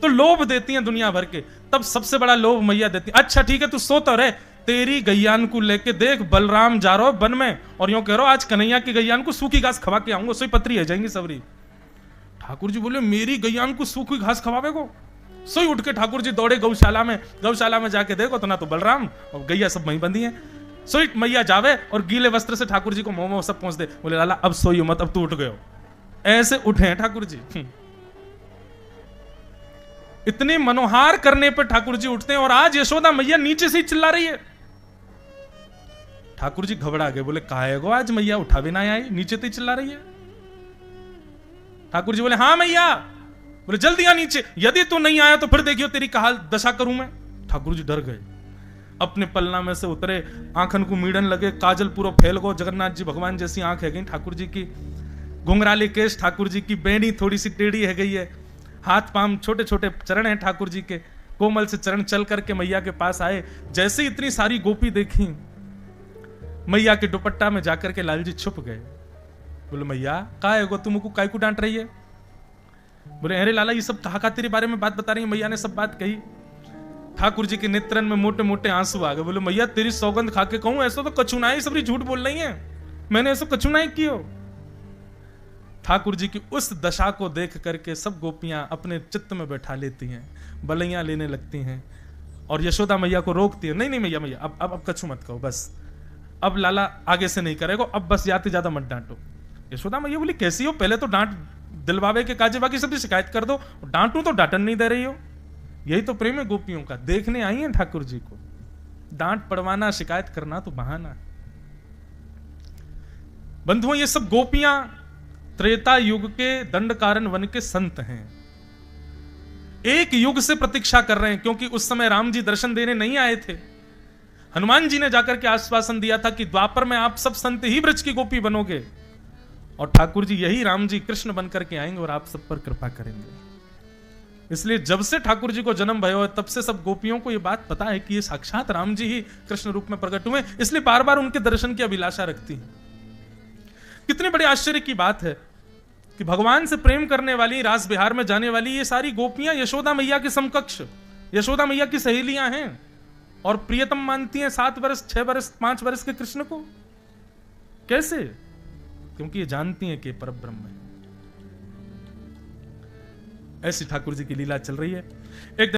तो लोभ देती हैं दुनिया भर के। तब सबसे बड़ा लोभ मैया देती, अच्छा ठीक है तू सो तो रहे, तेरी गैयान को लेके देख बलराम जा रहा हो वन में, और यूं कह रहा आज कन्हैया की गैयान को सूखी घास खवा के आऊंगा, सोई पत्री है जाएंगी सबरी। ठाकुर जी बोले, मेरी गैयान को सूखी घास खवावे को? सोई उठ के ठाकुर जी दौड़े गौशाला में जाके देखो तो ना तो बलराम और गैया सब वहीं बंधी हैं। सोई मैया जावे और गीले वस्त्र से ठाकुर जी को मोमो सब पहुंच दे, बोले लाला अब सोइयो मत, अब तू उठ गए हो। ऐसे उठे हैं ठाकुर जी। इतने मनोहार करने पर ठाकुर जी उठते हैं, और आज यशोदा मैया नीचे से ही चिल्ला रही है। ठाकुर जी घबरा गए, बोले काहे गो आज मैया उठा भी ना आई, नीचे तो चिल्ला रही है। ठाकुर जी बोले, हाँ मैया। बोले जल्दी आ नीचे, यदि तू नहीं आया तो फिर देखियो तेरी का हाल दशा करूं मैं। ठाकुर जी डर गए, अपने पलना में से उतरे, आंखन को मीड़न लगे, काजल पूरा फैल गो, जगन्नाथ जी भगवान जैसी आंख है गई ठाकुर जी की, घुंघराले केश ठाकुर जी की, बेनी थोड़ी सी टेढ़ी है गई है, हाथ पाम छोटे छोटे चरण हैं ठाकुर जी के, कोमल से चरण चल करके मैया के पास आए। जैसे इतनी सारी गोपी देखी, मैया के दुपट्टा में जाकर के लाल जी छुप गए। बोले मैया का है गो, तुमको काय को डांट रही है? बोले अरे लाला ये सब कहा तेरे बारे में बात बता रही है। मैया ने सब बात कही। ठाकुर जी के नेत्रन में मोटे मोटे आंसू आ गए। बोले मैया तेरी सौगंध खा के कहूं, ऐसा तो कछुनाई सबरी झूठ बोल रही है, मैंने ऐसा कछुनाई की हो। ठाकुर जी की उस दशा को देख करके सब गोपियां अपने चित्त में बैठा लेती हैं, बलैयां लेने लगती हैं, और यशोदा मैया को रोकती है, नहीं नहीं मैया मैया अब कछु मत कहो, बस अब लाला आगे से नहीं करेगा, अब बस जाते ज्यादा मत डांटो। यशोदा मैया बोली कैसी हो, पहले तो डांट दिलवावे के काजे, बाकी सबकी शिकायत कर दो, डांटू तो डांटन नहीं दे रही हो। यही तो प्रेम है गोपियों का। देखने आई है ठाकुर जी को, डांट पड़वाना शिकायत करना तो बहाना। बंधुओं ये सब गोपियां त्रेता युग के दंडकारण्य वन के संत हैं, एक युग से प्रतीक्षा कर रहे हैं, क्योंकि उस समय राम जी दर्शन देने नहीं आए थे। हनुमान जी ने जाकर के आश्वासन दिया था कि द्वापर में आप सब संत ही ब्रज की गोपी बनोगे, और ठाकुर जी यही राम जी कृष्ण बन करके आएंगे और आप सब पर कृपा करेंगे। इसलिए जब से ठाकुर जी को जन्म भयो है तब से सब गोपियों को यह बात पता है कि ये साक्षात राम जी ही कृष्ण रूप में प्रकट हुए, इसलिए बार बार उनके दर्शन की अभिलाषा रखती हैं। कितने बड़े आश्चर्य की बात है कि भगवान से प्रेम करने वाली, रास बिहार में जाने वाली ये सारी गोपियां यशोदा मैया के समकक्ष, यशोदा मैया की सहेलियां हैं, और प्रियतम मानती हैं 7 वर्ष 6 वर्ष 5 वर्ष के कृष्ण को। कैसे? क्योंकि ये जानती हैं कि परब्रह्म है। ऐसी ठाकुर जी की लीला चल रही है। एक